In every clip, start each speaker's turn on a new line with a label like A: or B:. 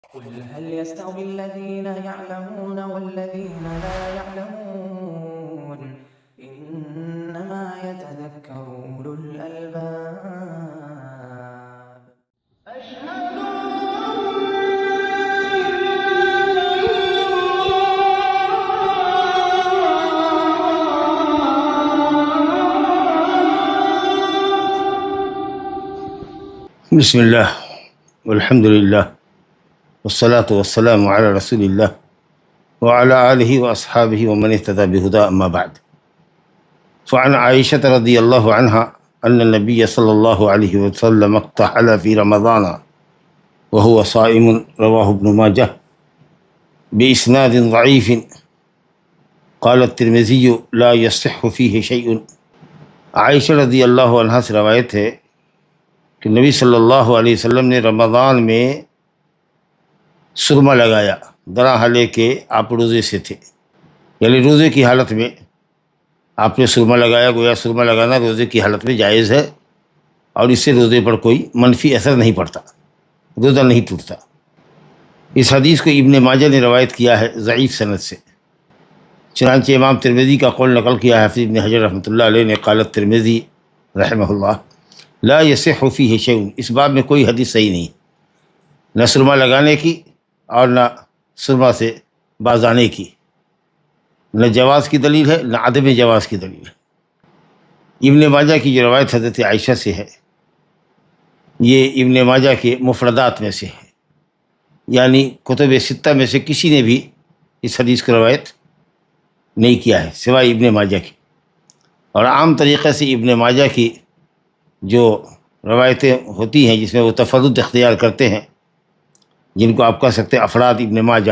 A: قل هل يستوي الذين يعلمون والذين لا يعلمون إنما يتذكر أولو الألباب أشهد
B: بسم الله والحمد لله والصلاة والسلام على رسول الله وعلى آله وأصحابه ومن اهتدى بهداه أما بعد فعن عائشة رضي الله عنها أن النبي صلى الله عليه وسلم اقتحل في رمضان وهو صائم رواه ابن ماجه بإسناد ضعيف قال الترمذي لا يصح فيه شيء. عائشہ رضی اللہ عنہ سے روایت ہے کہ نبی صلی اللہ علیہ وسلم نے رمضان میں سرما لگایا، درا حالے کہ آپ روزے سے تھے، یعنی روزے کی حالت میں آپ نے سرما لگایا. گویا سرما لگانا روزے کی حالت میں جائز ہے اور اس سے روزے پر کوئی منفی اثر نہیں پڑتا، روزہ نہیں ٹوٹتا. اس حدیث کو ابن ماجہ نے روایت کیا ہے ضعیف سند سے، چنانچہ امام ترمذی کا قول نقل کیا ہے حافظ ابن حجر رحمۃ اللہ علیہ نے، قال الترمذی رحمہ اللہ لا یصح فیہ شیء، اس باب میں کوئی حدیث صحیح نہیں، نہ سرما لگانے کی اور نہ سرما سے باز آنے کی، نہ جواز کی دلیل ہے نہ عدم جواز کی دلیل ہے. ابن ماجہ کی جو روایت حضرت عائشہ سے ہے یہ ابن ماجہ کے مفردات میں سے ہے، یعنی کتب ستہ میں سے کسی نے بھی اس حدیث کو روایت نہیں کیا ہے سوائے ابن ماجہ کی. اور عام طریقے سے ابن ماجہ کی جو روایتیں ہوتی ہیں جس میں وہ تفرد اختیار کرتے ہیں، جن کو آپ کہہ سکتے ہیں افراد ابن ماجہ،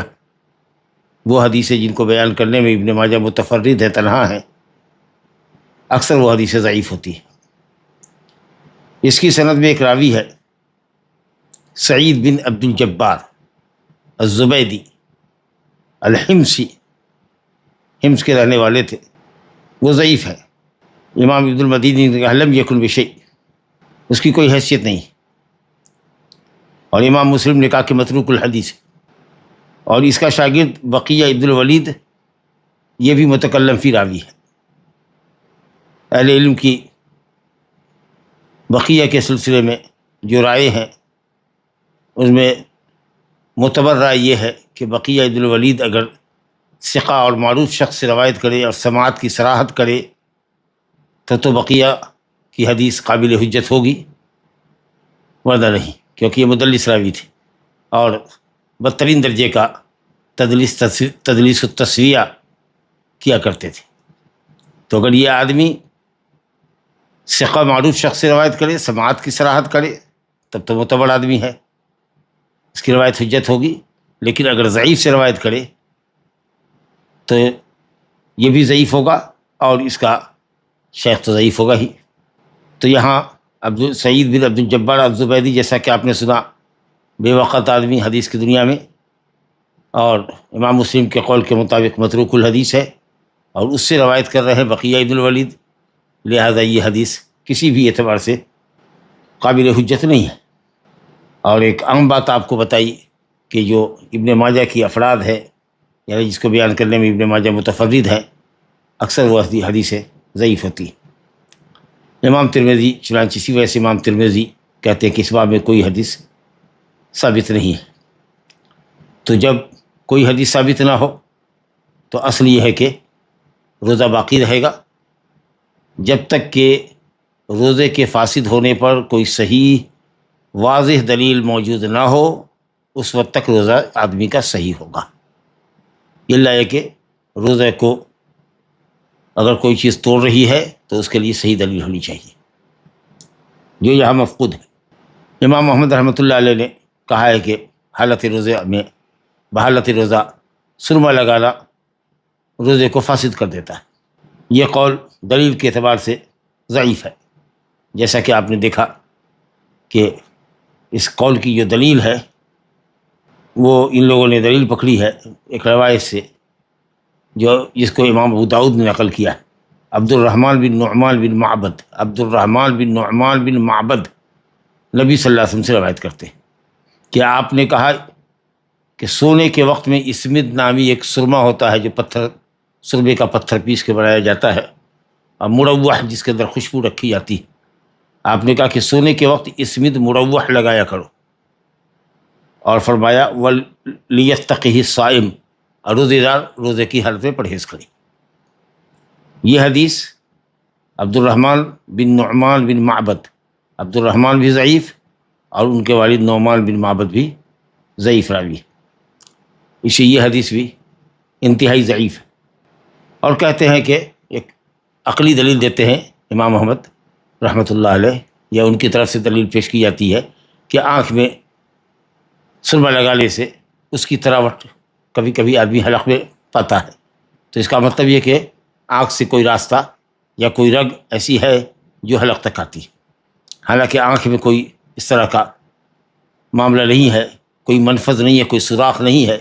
B: وہ حدیثیں جن کو بیان کرنے میں ابن ماجہ متفرد ہے، تنہا ہے، اکثر وہ حدیثیں ضعیف ہوتی ہیں. اس کی سند میں ایک راوی ہے سعید بن عبد الجبار الزبیدی الحمصی، حمص کے رہنے والے تھے، وہ ضعیف ہے. امام ابن المدینی نے کہا لم یکن بشیء، اس کی کوئی حیثیت نہیں. اور امام مسلم نے کہا کہ متروک الحدیث. اور اس کا شاگرد بقیہ ابن الولید یہ بھی متکلم فی راوی ہے. اہل علم کی بقیہ کے سلسلے میں جو رائے ہیں اس میں معتبر رائے یہ ہے کہ بقیہ ابن الولید اگر ثقہ اور معروف شخص سے روایت کرے اور سماعت کی صراحت کرے تو بقیہ کی حدیث قابل حجت ہوگی، ورنہ نہیں، کیونکہ یہ مدلس راوی تھے اور بدترین درجے کا تدلیس التسویہ کیا کرتے تھے. تو اگر یہ آدمی ثقہ معروف شخص سے روایت کرے، سماعت کی صراحت کرے، تب تو معتبر آدمی ہے، اس کی روایت حجت ہوگی. لیکن اگر ضعیف سے روایت کرے تو یہ بھی ضعیف ہوگا اور اس کا شیخ تو ضعیف ہوگا ہی. تو یہاں سعید بن عبد الجبار الزبیدی جیسا کہ آپ نے سنا بے وقت آدمی حدیث کی دنیا میں، اور امام مسلم کے قول کے مطابق متروک الحدیث ہے، اور اس سے روایت کر رہے ہیں بقیہ ابن الولید، لہذا یہ حدیث کسی بھی اعتبار سے قابل حجت نہیں ہے. اور ایک عام بات آپ کو بتائی کہ جو ابن ماجہ کی افراد ہے، یعنی جس کو بیان کرنے میں ابن ماجہ متفرد ہے، اکثر وہ حدیثیں ضعیف ہوتی ہیں. امام ترمذی چنانچہ اسی وجہ سے امام ترمذی کہتے ہیں کہ اس باب میں کوئی حدیث ثابت نہیں ہے. تو جب کوئی حدیث ثابت نہ ہو تو اصل یہ ہے کہ روزہ باقی رہے گا جب تک کہ روزے کے فاسد ہونے پر کوئی صحیح واضح دلیل موجود نہ ہو، اس وقت تک روزہ آدمی کا صحیح ہوگا. اللہ ہے کہ روزے کو اگر کوئی چیز توڑ رہی ہے تو اس کے لیے صحیح دلیل ہونی چاہیے، جو یہاں مفقود ہے. امام محمد رحمۃ اللہ علیہ نے کہا ہے کہ حالت روزہ میں بحالت روزہ سرما لگانا روزے کو فاسد کر دیتا ہے. یہ قول دلیل کے اعتبار سے ضعیف ہے، جیسا کہ آپ نے دیکھا کہ اس قول کی جو دلیل ہے وہ ان لوگوں نے دلیل پکڑی ہے ایک روایت سے جو جس کو امام ابو داؤد نے نقل کیا ہے. عبد الرحمن بن نعمان بن معبد نبی صلی اللہ علیہ وسلم سے روایت کرتے ہیں کہ آپ نے کہا کہ سونے کے وقت میں اسمد نامی ایک سرما ہوتا ہے جو سرمے کا پتھر پیس کے بنایا جاتا ہے، اور مروح جس کے اندر خوشبو رکھی جاتی ہے، آپ نے کہا کہ سونے کے وقت اسمد مروح لگایا کرو، اور فرمایا وَلْيَتَّقِهِ الصَّائِمُ، اور روزے دار روزے کی حالت میں پرہیز کرے۔ یہ حدیث عبد الرحمن بن نعمان بن معبد، عبد الرحمن بھی ضعیف اور ان کے والد نعمان بن معبد بھی ضعیف راوی ہے، اسے یہ حدیث بھی انتہائی ضعیف ہے۔ اور کہتے ہیں کہ ایک عقلی دلیل دیتے ہیں امام احمد رحمۃ اللہ علیہ، یا ان کی طرف سے دلیل پیش کی جاتی ہے کہ آنکھ میں سرما لگانے سے اس کی تراوٹ کبھی کبھی آدمی حلق میں پاتا ہے، تو اس کا مطلب یہ کہ آنکھ سے کوئی راستہ یا کوئی رگ ایسی ہے جو حلق تک آتی ہے، حالانکہ آنکھ میں کوئی اس طرح کا معاملہ نہیں ہے، کوئی منفذ نہیں ہے، کوئی سوراخ نہیں ہے،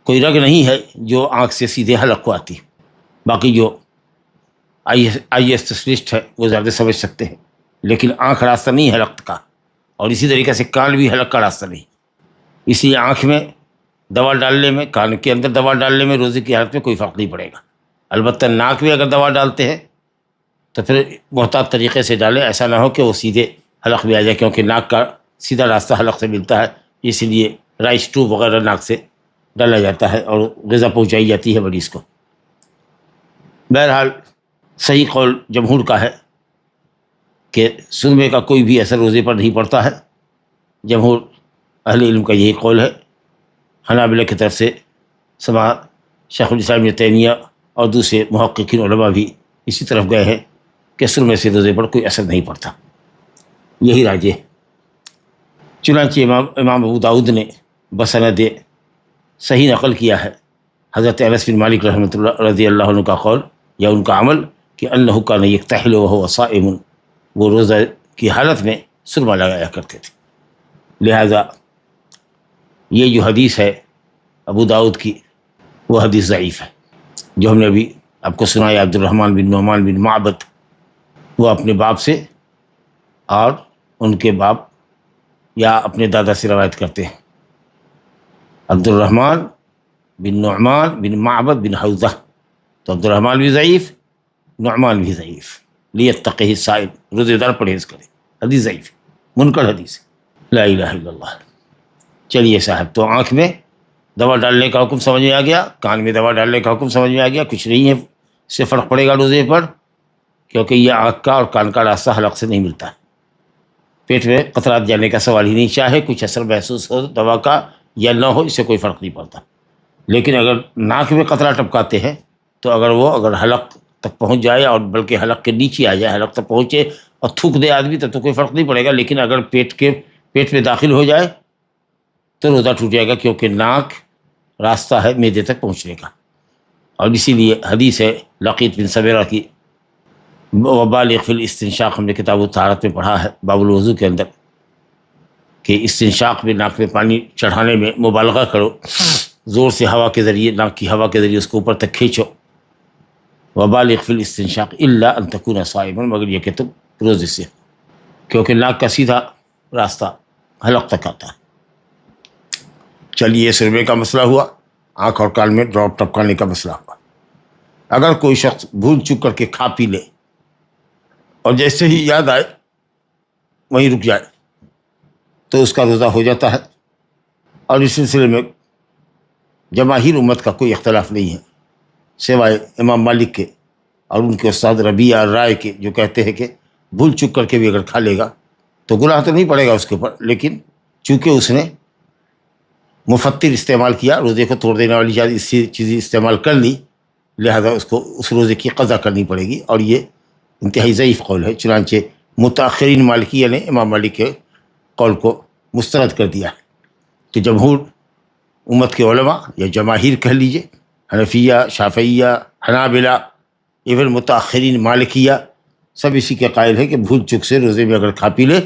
B: کوئی رگ نہیں ہے جو آنکھ سے سیدھے حلق کو آتی ہے۔ باقی جو آئی ایس اسپیشلسٹ ہے وہ زیادہ سمجھ سکتے ہیں، لیکن آنکھ راستہ نہیں ہے حلق کا، اور اسی طریقے سے کان بھی حلق کا راستہ نہیں، اس لیے آنکھ میں دوا ڈالنے میں، کان کے اندر دوا ڈالنے میں روزے کی حالت میں کوئی فرق نہیں پڑے گا۔ البتہ ناک میں اگر دوا ڈالتے ہیں تو پھر محتاط طریقے سے ڈالیں، ایسا نہ ہو کہ وہ سیدھے حلق میں آ جائے، کیونکہ ناک کا سیدھا راستہ حلق سے ملتا ہے، اس لیے رائس ٹیوب وغیرہ ناک سے ڈالا جاتا ہے اور غذا پہنچائی جاتی ہے مریض کو۔ بہرحال صحیح قول جمہور کا ہے کہ سرمے کا کوئی بھی اثر روزے پر نہیں پڑتا ہے، جمہور اہل علم کا یہی قول ہے۔ حنابلہ کی طرف سے سماعت شیخ الاسلام ابن تیمیہ اور دوسرے محققین علماء بھی اسی طرف گئے ہیں کہ سرمے سے روزے پر کوئی اثر نہیں پڑتا، یہی راجح ہے۔ چنانچہ امام ابو داؤد نے بسند صحیح نقل کیا ہے حضرت انس بن مالک رحمۃ اللہ رضی اللہ عنہ کا قول یا ان کا عمل کہ انہ کان یکتحل وہو صائم، وہ روزہ کی حالت میں سرما لگایا کرتے تھے۔ لہذا یہ جو حدیث ہے ابو داؤد کی وہ حدیث ضعیف ہے، جو ہم نے ابھی آپ کو سنایا عبد الرحمن بن نعمان بن معبد، وہ اپنے باپ سے اور ان کے باپ یا اپنے دادا سے روایت کرتے ہیں۔ عبد الرحمن بن نعمان بن معبد بن حوزہ، تو عبد الرحمن بھی ضعیف، نعمان بھی ضعیف۔ لیتقہ الصائم، روزے دار پرہیز کرے، حدیث ضعیف، منکر حدیث، لا الہ الا اللہ۔ چلیے صاحب، تو آنکھ میں دوا ڈالنے کا حکم سمجھ میں آ گیا، کان میں دوا ڈالنے کا حکم سمجھ میں آ گیا، کچھ نہیں ہے اس سے فرق پڑے گا روزے پر، کیونکہ یہ آنکھ کا اور کان کا راستہ حلق سے نہیں ملتا ہے۔ پیٹ میں قطرات جانے کا سوال ہی نہیں، چاہے کچھ اثر محسوس ہو دوا کا یا نہ ہو، اس سے کوئی فرق نہیں پڑتا۔ لیکن اگر ناک میں قطرہ ٹپکاتے ہیں تو اگر حلق تک پہنچ جائے اور بلکہ حلق کے نیچے آ جائے، حلق تک پہنچے اور تھوک دے آدمی تو کوئی فرق نہیں پڑے گا، لیکن اگر پیٹ میں داخل ہو جائے تو روزہ ٹوٹ جائے گا، کیونکہ ناک راستہ ہے معدے تک پہنچنے کا۔ اور اسی لیے حدیث ہے لقیط بن سبیرہ کی، وبالغ فی الاستنشاق، ہم نے کتاب الطہارت میں پڑھا ہے باب الوضو کے اندر، کہ استنشاق میں ناک میں پانی چڑھانے میں مبالغہ کرو، زور سے ہوا کے ذریعے، ناک کی ہوا کے ذریعے اس کو اوپر تک کھینچو۔ وبالغ فی الاستنشاق الا ان تکون صائما، مگر یہ کہ تم روزے سے، کیونکہ ناک کا سیدھا راستہ حلق تک آتا ہے۔ چلیے، سرمے کا مسئلہ ہوا، آنکھ اور کان میں ڈراپ ٹپکانے کا مسئلہ ہوا۔ اگر کوئی شخص بھول چک کر کے کھا پی لے اور جیسے ہی یاد آئے وہیں رک جائے تو اس کا روزہ ہو جاتا ہے، اور اس سلسلے میں جماہیر امت کا کوئی اختلاف نہیں ہے، سوائے امام مالک کے اور ان کے استاد ربیعہ الرائے کے، جو کہتے ہیں کہ بھول چک کر کے بھی اگر کھا لے گا تو گناہ تو نہیں پڑے گا اس کے اوپر، لیکن چونکہ اس نے مفطر استعمال کیا، روزے کو توڑ دینے والی چیز استعمال کر لی، لہذا اس کو اس روزے کی قضا کرنی پڑے گی، اور یہ انتہائی ضعیف قول ہے۔ چنانچہ متاخرین مالکیہ نے امام مالک کے قول کو مسترد کر دیا ہے، کہ جمہور امت کے علماء یا جماہیر کہہ لیجئے، حنفیہ، شافعیہ، حنابلہ، ایون متاخرین مالکیہ، سب اسی کے قائل ہے کہ بھول چک سے روزے میں اگر کھا پی لے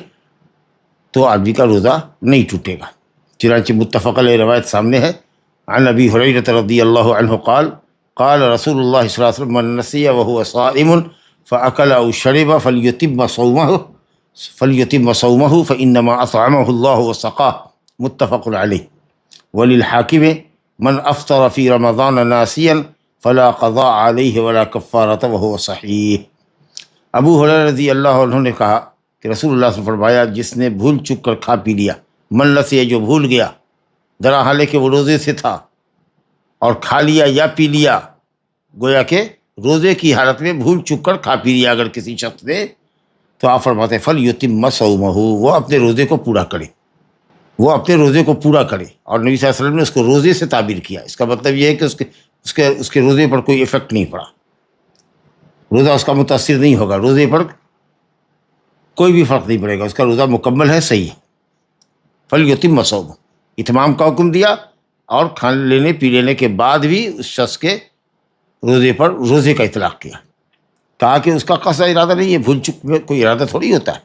B: تو آدمی کا روزہ نہیں ٹوٹے گا۔ چنانچہ متفق علیہ روایت سامنے ہے، عن ابی ہریرہ رضی اللہ عنہ قال قال رسول اللہ صلی اللہ علیہ وسلم من نسی وهو صائم فاکل او شرب فلیتم صومه فانما اطعمه اللہ وسقاه، متفق علیہ۔ وللحاکم من افطر فی رمضان ناسیا فلا قضاء علیہ ولا کفارۃ وہو صحیح۔ ابو ہریرہ رضی اللہ عنہ نے کہا کہ رسول اللہ صلی اللہ علیہ وسلم فرمایا جس نے بھول چک کر کھا پی لیا، من نسی جو بھول گیا، درا حالے کہ وہ روزے سے تھا اور کھا لیا یا پی لیا، گویا کہ روزے کی حالت میں بھول چک کر کھا پی لیا اگر کسی شخص نے، تو آپ فرماتے فلیتم صومہ، وہ اپنے روزے کو پورا کرے، وہ اپنے روزے کو پورا کرے۔ اور نبی صلی اللہ علیہ وسلم نے اس کو روزے سے تعبیر کیا، اس کا مطلب یہ ہے کہ اس کے روزے پر کوئی ایفیکٹ نہیں پڑا، روزہ اس کا متاثر نہیں ہوگا، روزے پر کوئی بھی فرق نہیں پڑے گا، اس کا روزہ مکمل ہے، صحیح ہے۔ فلیتم صومہ، اتمام کا حکم دیا، اور کھانے لینے پی لینے کے بعد بھی اس شخص کے روزے پر روزے کا اطلاق کیا، کہا کہ اس کا قصد ارادہ نہیں ہے، بھول چک میں کوئی ارادہ تھوڑی ہوتا ہے۔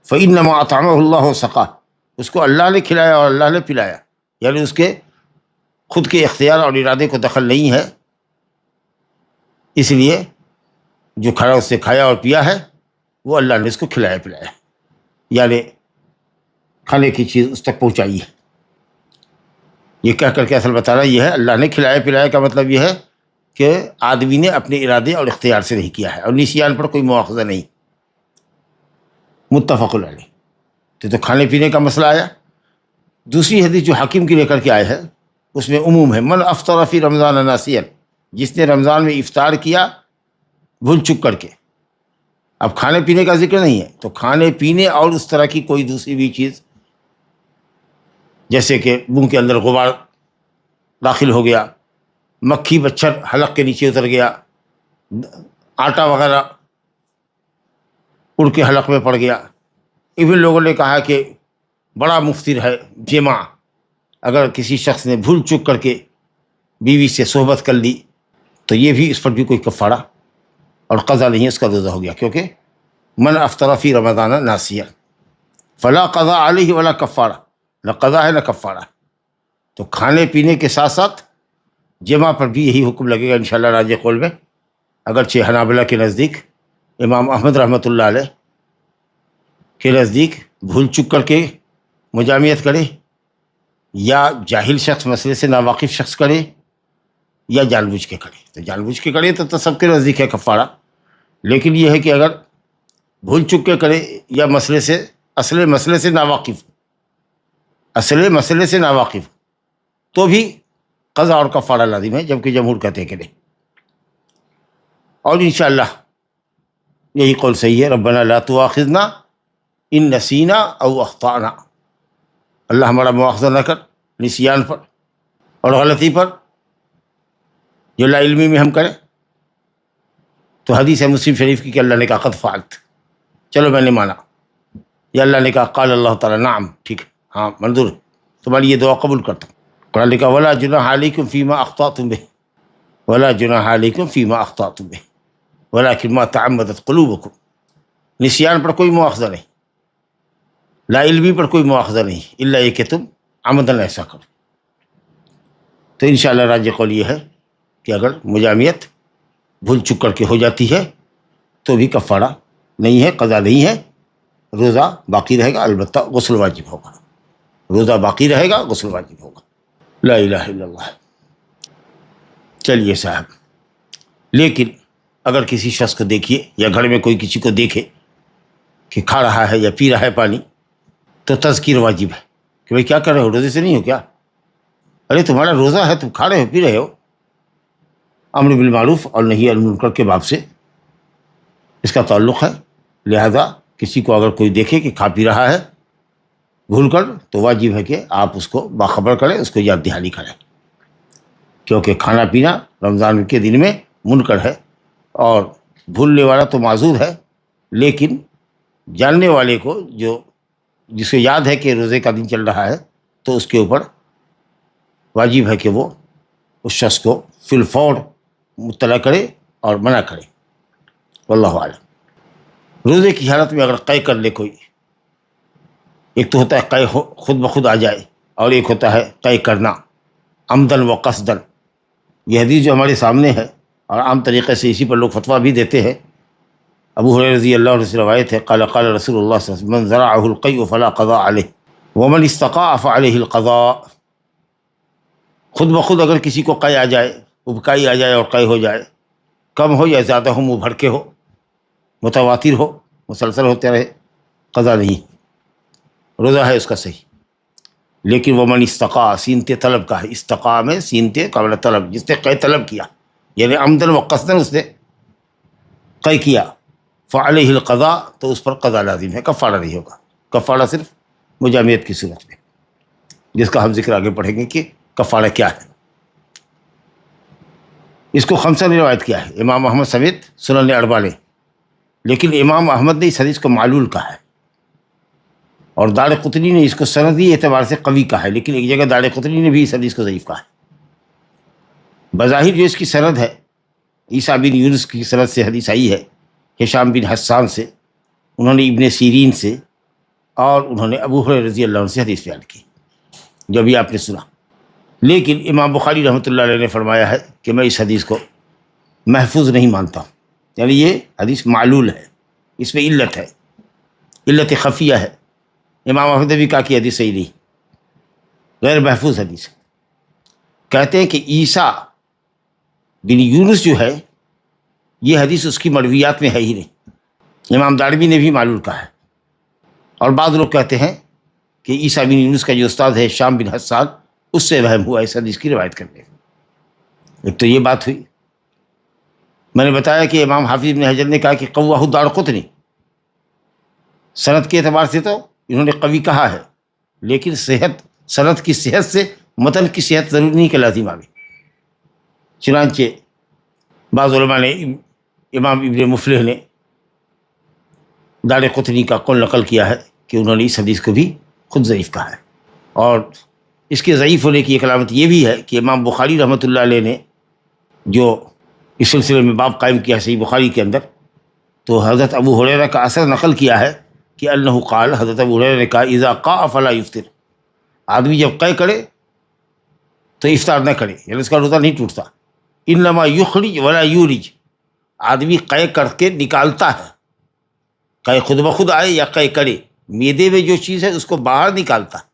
B: فإنما أطعمه الله وسقاه، اس کو اللہ نے کھلایا اور اللہ نے پلایا، یعنی اس کے خود کے اختیار اور ارادے کو دخل نہیں ہے، اس لیے جو کھایا اس سے کھایا اور پیا ہے وہ اللہ نے اس کو کھلایا پلایا، یعنی کھانے کی چیز اس تک پہنچائی ہے۔ یہ کہہ کر کے اصل بتانا یہ ہے اللہ نے کھلایا پلایا کا مطلب یہ ہے کہ آدمی نے اپنے ارادے اور اختیار سے نہیں کیا ہے، اور نسیان پر کوئی مواخذہ نہیں۔ متفق علیہ۔ تو کھانے پینے کا مسئلہ آیا۔ دوسری حدیث جو حاکم کی لے کر کے آئے ہے اس میں عموم ہے، من افطر فی رمضان ناسیا، جس نے رمضان میں افطار کیا بھول چک کر کے۔ اب کھانے پینے کا ذکر نہیں ہے، تو کھانے پینے اور اس طرح کی کوئی دوسری بھی چیز، جیسے کہ منہ کے اندر غبار داخل ہو گیا، مکھی مچھر حلق کے نیچے اتر گیا، آٹا وغیرہ اڑ کے حلق میں پڑ گیا۔ ایون لوگوں نے کہا کہ بڑا مفطر ہے جمع، اگر کسی شخص نے بھول چک کر کے بیوی سے صحبت کر لی تو یہ بھی اس پر بھی کوئی کفارہ اور قضا نہیں ہے، اس کا روزہ ہو گیا، کیونکہ من افطر فی رمضان ناسیا فلا قضا علیہ ولا کفارہ، نہ قضا ہے نہ کفارہ۔ تو کھانے پینے کے ساتھ ساتھ جمع پر بھی یہی حکم لگے گا انشاءاللہ راجح قول میں، اگرچہ حنابلہ کے نزدیک، امام احمد رحمۃ اللہ علیہ کے نزدیک بھول چک کر کے مجامعت کرے، یا جاہل شخص مسئلے سے ناواقف شخص کرے، یا جان بوجھ کے کرے۔ تو جان بوجھ کے کرے تو سب کے نزدیک ہے کفارہ، لیکن یہ ہے کہ اگر بھول چک کے کرے یا اصل مسئلے سے ناواقف تو بھی قضا اور کفارہ لازم ہے، جبکہ جمہور کہتے ہیں کہ نہیں۔ اور انشاءاللہ یہی قول صحیح ہے، ربنا لا تؤاخذنا ان نسینا او اخطانا، اللہ ہمارا مواخذہ نہ کر نسیان پر اور غلطی پر جو لا علمی میں ہم کریں۔ تو حدیث ہے مسلم شریف کی کہ اللہ نے کہا قد فعلت، چلو میں نے مانا، یا اللہ نے کہا قال اللہ تعالیٰ نعم، ٹھیک ہے، ہاں منظور ہے، تمہاری یہ دعا قبول کرتا ہوں۔ قرآن نے کہا ولا جناح علیکم فیما اخطأتم بہ، ولا جناح علیکم فیما اخطأتم بہ ولکن ما تعمدت قلوبکم، نسیان پر کوئی مواخذہ نہیں، لا علمی پر کوئی مواخذہ نہیں، الا یہ کہ تم عمدن ایسا کرو۔ تو انشاءاللہ راجح قول یہ ہے کہ اگر مجامعت بھول چک کر کے ہو جاتی ہے تو بھی کفارہ نہیں ہے، قضا نہیں ہے، روزہ باقی رہے گا، البتہ غسل واجب ہوگا، روزہ باقی رہے گا، غسل واجب ہوگا۔ لا الہ الا اللہ۔ چلیے صاحب، لیکن اگر کسی شخص کو دیکھیے یا گھر میں کوئی کسی کو دیکھے کہ کھا رہا ہے یا پی رہا ہے پانی، تو تذکیر واجب ہے کہ بھائی کیا کر رہے ہو، روزے سے نہیں ہو کیا؟ ارے تمہارا روزہ ہے، تم کھا رہے ہو پی رہے ہو۔ امر بالمعروف اور نہی عن المنکر کے باب سے اس کا تعلق ہے، لہذا کسی کو اگر کوئی دیکھے کہ کھا پی رہا ہے بھول کر، تو واجب ہے کہ آپ اس کو باخبر کریں، اس کو یاد دہانی کریں، کیونکہ کھانا پینا رمضان کے دن میں منکر ہے، اور بھولنے والا تو معذور ہے، لیکن جاننے والے کو جس کو یاد ہے کہ روزے کا دن چل رہا ہے، تو اس کے اوپر واجب ہے کہ وہ اس شخص کو فی الفور مطلع کرے اور منع کرے۔ واللہ اعلم۔ روزے کی حالت میں اگر قے کر لے کوئی، ایک تو ہوتا ہے قے خود بخود آ جائے، اور ایک ہوتا ہے قے کرنا عمدن و قصدن۔ یہ حدیث جو ہمارے سامنے ہے، اور عام طریقے سے اسی پر لوگ فتویٰ بھی دیتے ہیں، ابو ہریرہ رضی اللہ عنہ سے روایت ہے، قال قال رسول اللہ صلی اللہ علیہ وسلم من زرعه القيء فلا قضاء عليه ومن استقاء فعليه القضاء۔ خود بخود اگر کسی کو قے آ جائے، ابکائی آ جائے اور قے ہو جائے، کم ہو یا زیادہ ہو، منہ بھر کے ہو، متواتر ہو، مسلسل ہوتے رہے، قضا نہیں، روزہ ہے اس کا صحیح۔ لیکن وہ من استقا، سینتے طلب کا ہے، استقا میں سینتے قبل طلب، جس نے قے طلب کیا یعنی عمدن و قصدن اس نے قے کیا، فعلیہ القضاء، تو اس پر قضا لازم ہے، کفارہ نہیں ہوگا۔ کفارہ صرف مجامعت کی صورت میں، جس کا ہم ذکر آگے پڑھیں گے کہ کفارہ کیا ہے۔ اس کو خمسہ نے روایت کیا ہے، امام احمد سمیت سنن اربعہ نے، لیکن امام احمد نے اس حدیث کو معلول کہا ہے، اور دار قطنی نے اس کو سندی اعتبار سے قوی کہا ہے، لیکن ایک جگہ دار قطنی نے بھی اس حدیث کو ضعیف کہا ہے۔ بظاہر جو اس کی سند ہے، عیسیٰ بن یونس کی سند سے حدیث آئی ہے، ہشام بن حسان سے، انہوں نے ابن سیرین سے، اور انہوں نے ابو ہریرہ رضی اللہ عنہ سے حدیث بیان کی، جو بھی آپ نے سنا۔ لیکن امام بخاری رحمۃ اللہ علیہ نے فرمایا ہے کہ میں اس حدیث کو محفوظ نہیں مانتا ہوں، یعنی یہ حدیث معلول ہے، اس میں علت ہے، علت خفیہ ہے۔ امام احمد نے بھی کہا کہ حدیث صحیح نہیں، غیر محفوظ حدیث ہے۔ کہتے ہیں کہ عیسیٰ بن یونس جو ہے، یہ حدیث اس کی مرویات میں ہے ہی نہیں، امام دارمی نے بھی معلول کہا ہے، اور بعض لوگ کہتے ہیں کہ عیسیٰ بن یونس کا جو استاد ہے شام بن حسان، اس سے وہم ہوا اس حدیث کی روایت کرنے۔ ایک تو یہ بات ہوئی۔ میں نے بتایا کہ امام حافظ ابن حجر نے کہا کہ قوہ دارقطنی، سند کے اعتبار سے تو انہوں نے قوی کہا ہے، لیکن صحت، سند کی صحت سے متن کی صحت ضروری نہیں کہ لازم آئے۔ چنانچہ بعض علماء نے، امام ابن مفلح نے دار قطنی کا قول نقل کیا ہے کہ انہوں نے اس حدیث کو بھی خود ضعیف کہا ہے، اور اس کے ضعیف ہونے کی ایک علامت یہ بھی ہے کہ امام بخاری رحمۃ اللہ علیہ نے جو اس سلسلے میں باب قائم کیا صحیح بخاری کے اندر، تو حضرت ابو ہریرہ کا اثر نقل کیا ہے کہ انہ قال، حضرت ابو ہریرہ نے کہا اذا قاء فلا یفطر، آدمی جب قے کرے تو افطار نہ کرے، یعنی اس کا روزہ نہیں ٹوٹتا۔ انما یخرج ولا یولج، آدمی قے کر کے نکالتا ہے، قے خود بخود آئے یا قے کرے، معدے میں جو چیز ہے اس کو باہر نکالتا ہے۔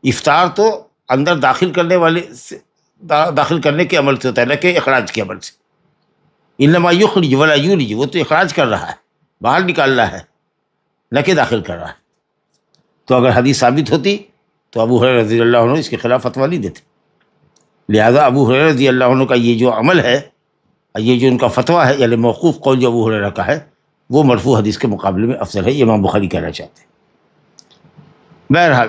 B: افطار تو اندر داخل کرنے والے سے، داخل کرنے کے عمل سے ہوتا ہے، نہ کہ اخراج کے عمل سے۔ انما یخرج ولا یولج، وہ تو اخراج کر رہا ہے، باہر نکال رہا ہے، نہ کہ داخل کر رہا ہے۔ تو اگر حدیث ثابت ہوتی تو ابو ہریرہ رضی اللہ عنہ اس کے خلاف فتویٰ نہیں دیتے، لہذا ابو ہریرہ رضی اللہ عنہ کا یہ جو عمل ہے، یہ جو ان کا فتویٰ ہے، یعنی موقوف قول جو ابو ہریرہ کا ہے، وہ مرفوع حدیث کے مقابلے میں افضل ہے، یہ امام بخاری کہنا چاہتے ہیں۔ بہرحال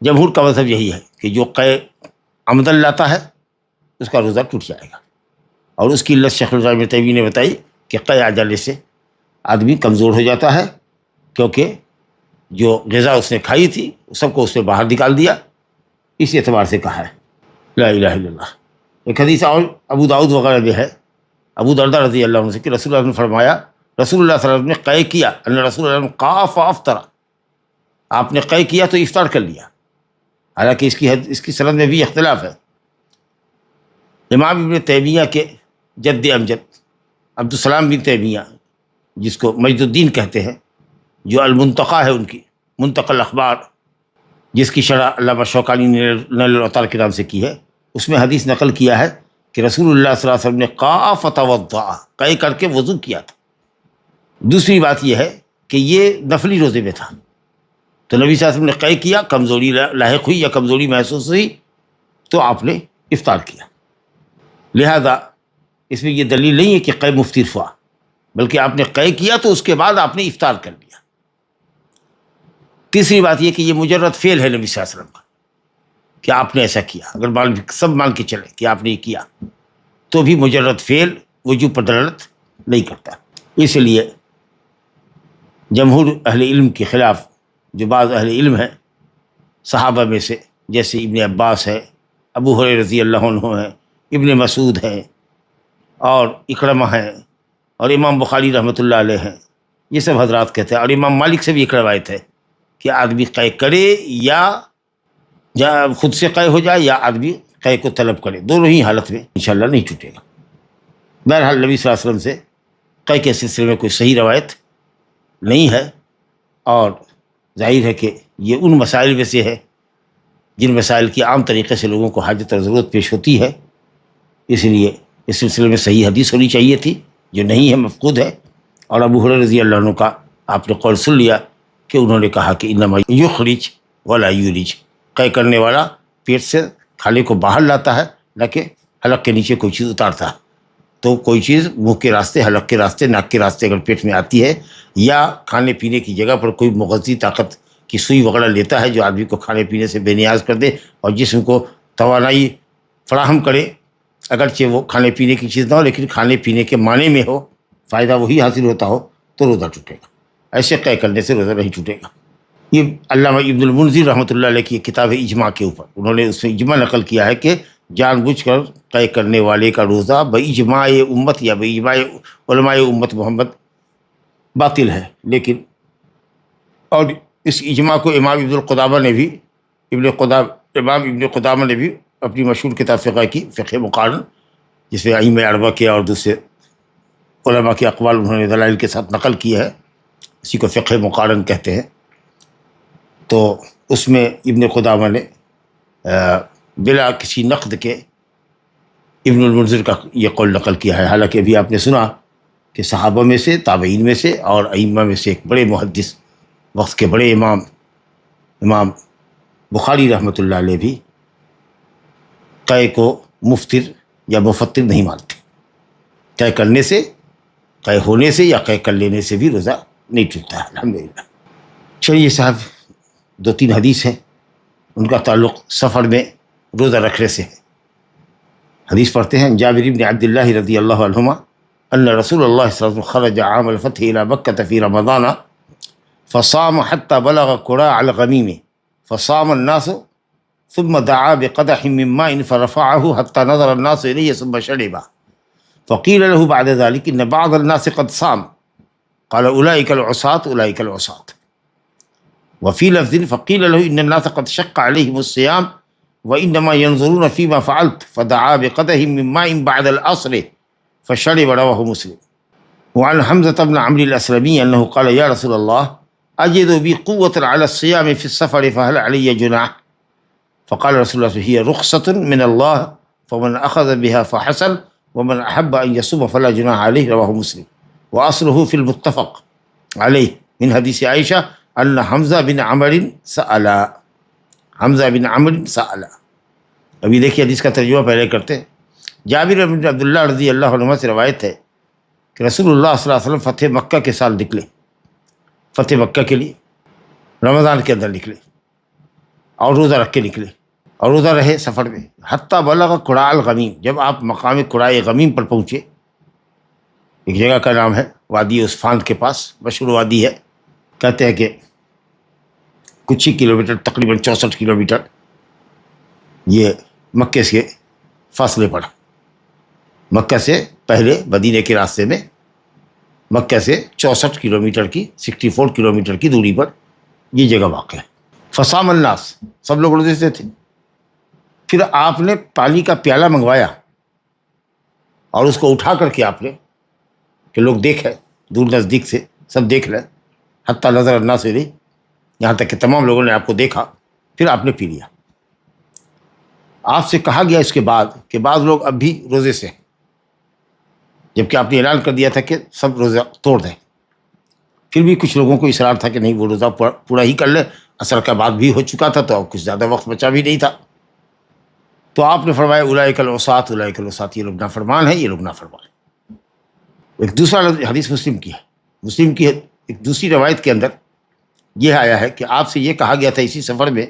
B: جمہور کا مذہب یہی ہے کہ جو قے عمدن لاتا ہے اس کا روزہ ٹوٹ جائے گا، اور اس کی علت شیخ الاسلام ابن تیمیہ نے بتائی کہ قے آ جانے سے آدمی کمزور ہو جاتا ہے، کیونکہ جو غذا اس نے کھائی تھی سب کو اس نے باہر نکال دیا، اس اعتبار سے کہا ہے۔ لا الہ الا اللہ۔ ایک حدیث اور ابو داؤد وغیرہ میں ہے، ابو درداء رضی اللہ عنہ سے، کہ رسول اللہ نے فرمایا، رسول اللہ صلی اللہ علیہ وسلم نے قے کیا، ان رسول اللہ قاء فافطر، آپ نے قے کیا تو افطار کر لیا۔ حالانکہ اس کی سند میں بھی اختلاف ہے۔ امام ابن تیمیہ کے جد امجد عبدالسلام بن تیمیہ، جس کو مجد الدین کہتے ہیں، جو المنتقى ہے ان کی، منتقى الاخبار، جس کی شرح علامہ شوکانی نے نیل الاوطار کے نام سے کی ہے، اس میں حدیث نقل کیا ہے کہ رسول اللہ صلی اللہ علیہ وسلم نے قاء فتوضأ، قے کر کے وضو کیا تھا۔ دوسری بات یہ ہے کہ یہ نفلی روزے میں تھا، تو نبی صلی اللہ علیہ وسلم نے قے کیا، کمزوری لاحق ہوئی یا کمزوری محسوس ہوئی تو آپ نے افطار کیا۔ لہذا اس میں یہ دلیل نہیں ہے کہ قے مفطر ہوا، بلکہ آپ نے قے کیا تو اس کے بعد آپ نے افطار کر لیا۔ تیسری بات یہ کہ یہ مجرد فعل ہے نبی صلی اللہ علیہ وسلم کا، کہ آپ نے ایسا کیا، اگر سب مان کے چلیں کہ آپ نے یہ کیا تو بھی مجرد فعل وجوب پر دلالت نہیں کرتا۔ اس لیے جمہور اہل علم کے خلاف جو بعض اہل علم ہیں صحابہ میں سے، جیسے ابن عباس ہے، ابو ہریرہ رضی اللہ عنہ ہیں، ابن مسعود ہیں، اور اکرمہ ہیں، اور امام بخاری رحمۃ اللہ علیہ ہیں، یہ سب حضرات کہتے ہیں، اور امام مالک سے بھی ایک روایت ہے کہ آدمی قے کرے یا خود سے قے ہو جائے، یا آدمی قے کو طلب کرے، دونوں ہی حالت میں انشاءاللہ نہیں ٹوٹے گا۔ بہرحال نبی صلی اللہ علیہ وسلم سے قے کے سلسلے میں کوئی صحیح روایت نہیں ہے، اور ظاہر ہے کہ یہ ان مسائل میں سے ہے جن مسائل کی عام طریقے سے لوگوں کو حاجت اور ضرورت پیش ہوتی ہے، اس لیے اس سلسلے میں صحیح حدیث ہونی چاہیے تھی، جو نہیں ہے مفقود ہے۔ اور ابو ہریرہ رضی اللہ عنہ کا آپ نے قول سن لیا کہ انہوں نے کہا کہ انما یخرج ولا یولج، قے کرنے والا پیٹ سے کھانے کو باہر لاتا ہے، نہ کہ حلق کے نیچے کوئی چیز اتارتا ہے۔ تو کوئی چیز منہ کے راستے، حلق کے راستے، ناک کے راستے اگر پیٹ میں آتی ہے، یا کھانے پینے کی جگہ پر کوئی مغذی طاقت کی سوئی وغیرہ لیتا ہے جو آدمی کو کھانے پینے سے بے نیاز کر دے اور جسم کو توانائی فراہم کرے، اگرچہ وہ کھانے پینے کی چیز نہ ہو لیکن کھانے پینے کے معنی میں ہو، فائدہ وہی حاصل ہوتا ہو، تو روزہ ٹوٹے گا۔ ایسے قے کرنے سے روزہ نہیں ٹوٹے گا۔ یہ علامہ ابن المنذر رحمۃ اللہ علیہ کی کتاب اجماع کے اوپر انہوں نے اس میں اجماع نقل کیا ہے کہ جان بوجھ کر قے کرنے والے کا روزہ باجماع امت یا باجماع علماء امت محمد باطل ہے۔ لیکن اور اس اجماع کو امام ابن قدامہ نے بھی اپنی مشہور کتاب فقہ کی فقہ مقارن، جس میں ائمہ اربعہ کے اور دوسرے علماء کے اقوال انہوں نے دلائل کے ساتھ نقل کیا ہے، اسی کو فقہ مقارن کہتے ہیں۔ تو اس میں ابن قدامہ نے بلا کسی نقد کے ابن المنذر کا یہ قول نقل کیا ہے۔ حالانکہ ابھی آپ نے سنا کہ صحابہ میں سے، تابعین میں سے اور ائمہ میں سے ایک بڑے محدث، وقت کے بڑے امام بخاری رحمۃ اللہ علیہ بھی قے کو مفطر یا مفطر نہیں مانتے۔ قے کرنے سے، قے ہونے سے یا قے کر لینے سے بھی روزہ نہیں ٹوٹتا ہے، الحمدللہ۔ چلیے صاحب، 2-3 حدیث ہیں، ان کا تعلق سفر میں روزہ رکھنے سے ہے۔ حدیث پڑھتے ہیں۔ جابر بن عبد اللہ رضی اللہ عنہما ان رسول اللہ صلی اللہ علیہ وسلم خرج عام الفتح الى مکہ فی رمضان فصام حتى بلغ قراع الغمیم فصام الناس ثم دعا بقدح من ماء فرفعه حتى نظر الناس اليه ثم شرب فقيل له بعد ذلك ان بعض الناس قد صام قال اولئك العصاة اولئك العصاة وفي لفظ فقيل له ان الناس قد شق عليهم الصيام وانما ينظرون فيما فعلت فدعا بقدح من ماء بعد العصر فشرب، رواه مسلم۔ وعن حمزة بن عمرو الأسلمي أنه قال يا رسول الله أجد بي قوة على الصيام في السفر فهل علي جناح؟ فقال رسول الله هي رخصة من الله فمن أخذ بها فحسن ومن أحب أن يصوم فلا جناح عليه، رواه مسلم۔ وأصله في المتفق عليه من حديث عائشة أن حمزة بن عمرو سأل۔ ابھی دیکھیے حدیث کا ترجمہ پہلے کرتے ہیں۔ جابر بن عبداللہ رضی اللہ عنہ سے روایت ہے کہ رسول اللہ صلی اللہ علیہ وسلم فتح مکہ کے سال نکلے، فتح مکہ کے لیے رمضان کے اندر نکلے اور روزہ رکھ کے نکلے اور روزہ رہے سفر میں، حتیٰ بلغ قراع الغمیم، جب آپ مقام قراع غمیم پر پہنچے، ایک جگہ کا نام ہے وادی عصفان کے پاس، مشہور وادی ہے، کہتے ہیں کہ کچھ ہی کلومیٹر، تقریباً 64 کلومیٹر یہ مکے سے فاصلے پڑا۔ مکہ سے پہلے مدینے کے راستے میں مکہ سے 64 کلومیٹر کی 64 کلومیٹر کی دوری پر یہ جگہ واقع ہے۔ فصام الناس، سب لوگ روزے سے تھے۔ پھر آپ نے پانی کا پیالہ منگوایا اور اس کو اٹھا کر کے آپ نے، کہ لوگ دیکھیں، دور نزدیک سے سب دیکھ لیں، حتیٰ نظر الناس الیہ، یہاں تک کہ تمام لوگوں نے آپ کو دیکھا، پھر آپ نے پی لیا۔ آپ سے کہا گیا اس کے بعد کہ بعض لوگ اب بھی روزے سے ہیں، جبکہ آپ نے اعلان کر دیا تھا کہ سب روزہ توڑ دیں، پھر بھی کچھ لوگوں کو اصرار تھا کہ نہیں، وہ روزہ پورا ہی کر لیں، عصر کا بعد بھی ہو چکا تھا تو اب کچھ زیادہ وقت بچا بھی نہیں تھا۔ تو آپ نے فرمایا اولئک العصاة اولئک العصاة، یہ لوگ نافرمان ہیں، یہ لوگ نافرمان ہیں۔ ایک دوسرا حدیث مسلم کی ہے، مسلم کی ایک دوسری روایت کے اندر یہ آیا ہے کہ آپ سے یہ کہا گیا تھا اسی سفر میں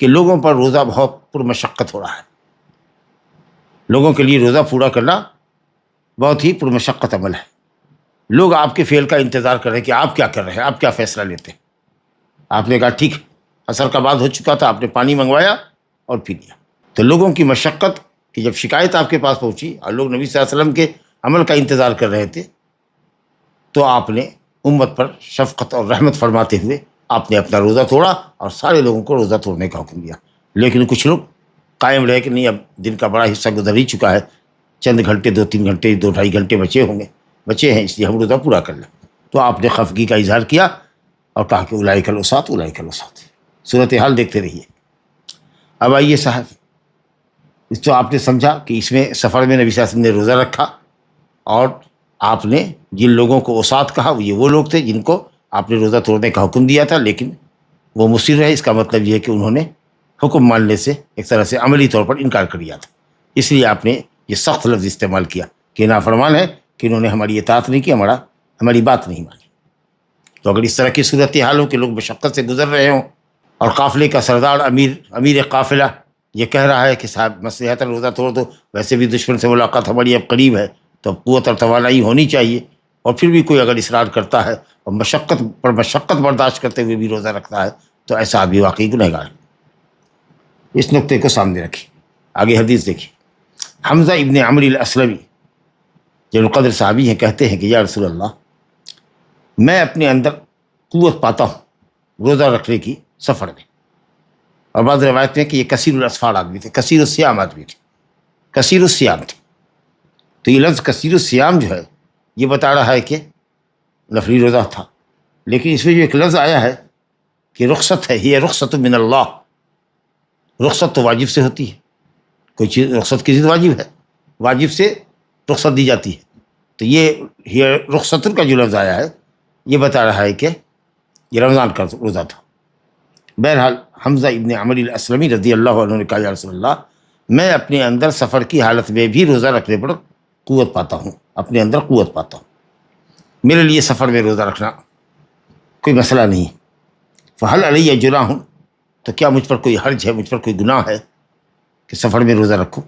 B: کہ لوگوں پر روزہ بہت پرمشقت ہو رہا ہے، لوگوں کے لیے روزہ پورا کرنا بہت ہی پرمشقت عمل ہے، لوگ آپ کے فعل کا انتظار کر رہے ہیں کہ آپ کیا کر رہے ہیں، آپ کیا فیصلہ لیتے ہیں۔ آپ نے کہا ٹھیک ہے، عصر کا بعد ہو چکا تھا، آپ نے پانی منگوایا اور پی لیا۔ تو لوگوں کی مشقت کہ جب شکایت آپ کے پاس پہنچی اور لوگ نبی صلی اللہ علیہ وسلم کے عمل کا انتظار کر رہے تھے، تو آپ نے امت پر شفقت اور رحمت فرماتے ہوئے آپ نے اپنا روزہ توڑا اور سارے لوگوں کو روزہ توڑنے کا حکم دیا۔ لیکن کچھ لوگ قائم رہے کہ نہیں، اب دن کا بڑا حصہ گزر ہی چکا ہے، چند گھنٹے، 2-3 گھنٹے، 2-2.5 گھنٹے بچے ہیں، اس لیے ہم روزہ پورا کر لیں۔ تو آپ نے خفگی کا اظہار کیا اور کہا کہ اولئک العصاة اولئک العصاة۔ صورتحال دیکھتے رہیے۔ اب آئیے صاحب، اس تو آپ نے سمجھا کہ اس میں سفر میں نبی صلی اللہ علیہ وسلم نے روزہ رکھا، اور آپ نے جن لوگوں کو اوساط کہا وہ لوگ تھے جن کو آپ نے روزہ توڑنے کا حکم دیا تھا، لیکن وہ مصر رہے۔ اس کا مطلب یہ ہے کہ انہوں نے حکم ماننے سے ایک طرح سے عملی طور پر انکار کر دیا تھا، اس لیے آپ نے یہ سخت لفظ استعمال کیا کہ نافرمان ہے کہ انہوں نے ہماری اطاعت نہیں کی، ہماری بات نہیں مانی۔ تو اگر اس طرح کی صورتحال ہو کہ لوگ مشقت سے گزر رہے ہوں اور قافلے کا سردار امیر قافلہ یہ کہہ رہا ہے کہ صاحب مصلحت روزہ توڑ دو، ویسے بھی دشمن سے ملاقات ہماری اب قریب ہے تو اب قوت اور توانائی ہونی چاہیے، اور پھر بھی کوئی اگر اصرار کرتا ہے اور مشقت برداشت کرتے ہوئے بھی روزہ رکھتا ہے تو ایسا آدمی واقعی گنہگار ہے۔ اس نقطے کو سامنے رکھیے، آگے حدیث دیکھیے۔ حمزہ ابن عمرو الاسلمی جن قدر صحابی ہیں کہتے ہیں کہ یا رسول اللہ، میں اپنے اندر قوت پاتا ہوں روزہ رکھنے کی سفر میں، اور بعض روایت میں کہ یہ کثیر الاسفار آدمی تھے، کثیر الصیام آدمی تھے، کثیر الصیام تھے۔ تو یہ لفظ کثیر الصیام جو ہے یہ بتا رہا ہے کہ نفلی روزہ تھا، لیکن اس میں جو ایک لفظ آیا ہے کہ رخصت ہے، یہ رخصت من اللہ، رخصت تو واجب سے ہوتی ہے، کوئی چیز رخصت کی چیز واجب ہے، واجب سے رخصت دی جاتی ہے، تو یہ رخصت کا جو لفظ آیا ہے یہ بتا رہا ہے کہ یہ رمضان کا روزہ تھا۔ بہرحال حمزہ ابن عمرو الاسلمی رضی اللہ عنہ نے کہا یا رسول اللہ، میں اپنے اندر سفر کی حالت میں بھی روزہ رکھنے پر قوت پاتا ہوں، اپنے اندر قوت پاتا ہوں، میرے لیے سفر میں روزہ رکھنا کوئی مسئلہ نہیں ہے۔ فہل علیہ جناح، تو کیا مجھ پر کوئی حرج ہے، مجھ پر کوئی گناہ ہے کہ سفر میں روزہ رکھوں؟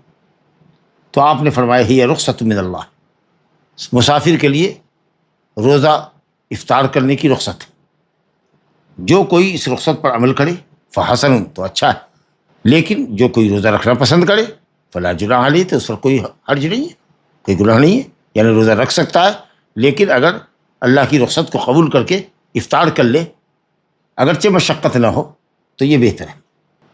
B: تو آپ نے فرمایا ہی رخصت من اللہ، مسافر کے لیے روزہ افطار کرنے کی رخصت ہے، جو کوئی اس رخصت پر عمل کرے فحسن، تو اچھا ہے، لیکن جو کوئی روزہ رکھنا پسند کرے فلا جناح علیہ، تو اس پر کوئی حرج نہیں ہے، کوئی گناہ نہیں ہے، یعنی روزہ رکھ سکتا ہے، لیکن اگر اللہ کی رخصت کو قبول کر کے افطار کر لے اگرچہ مشقت نہ ہو تو یہ بہتر ہے۔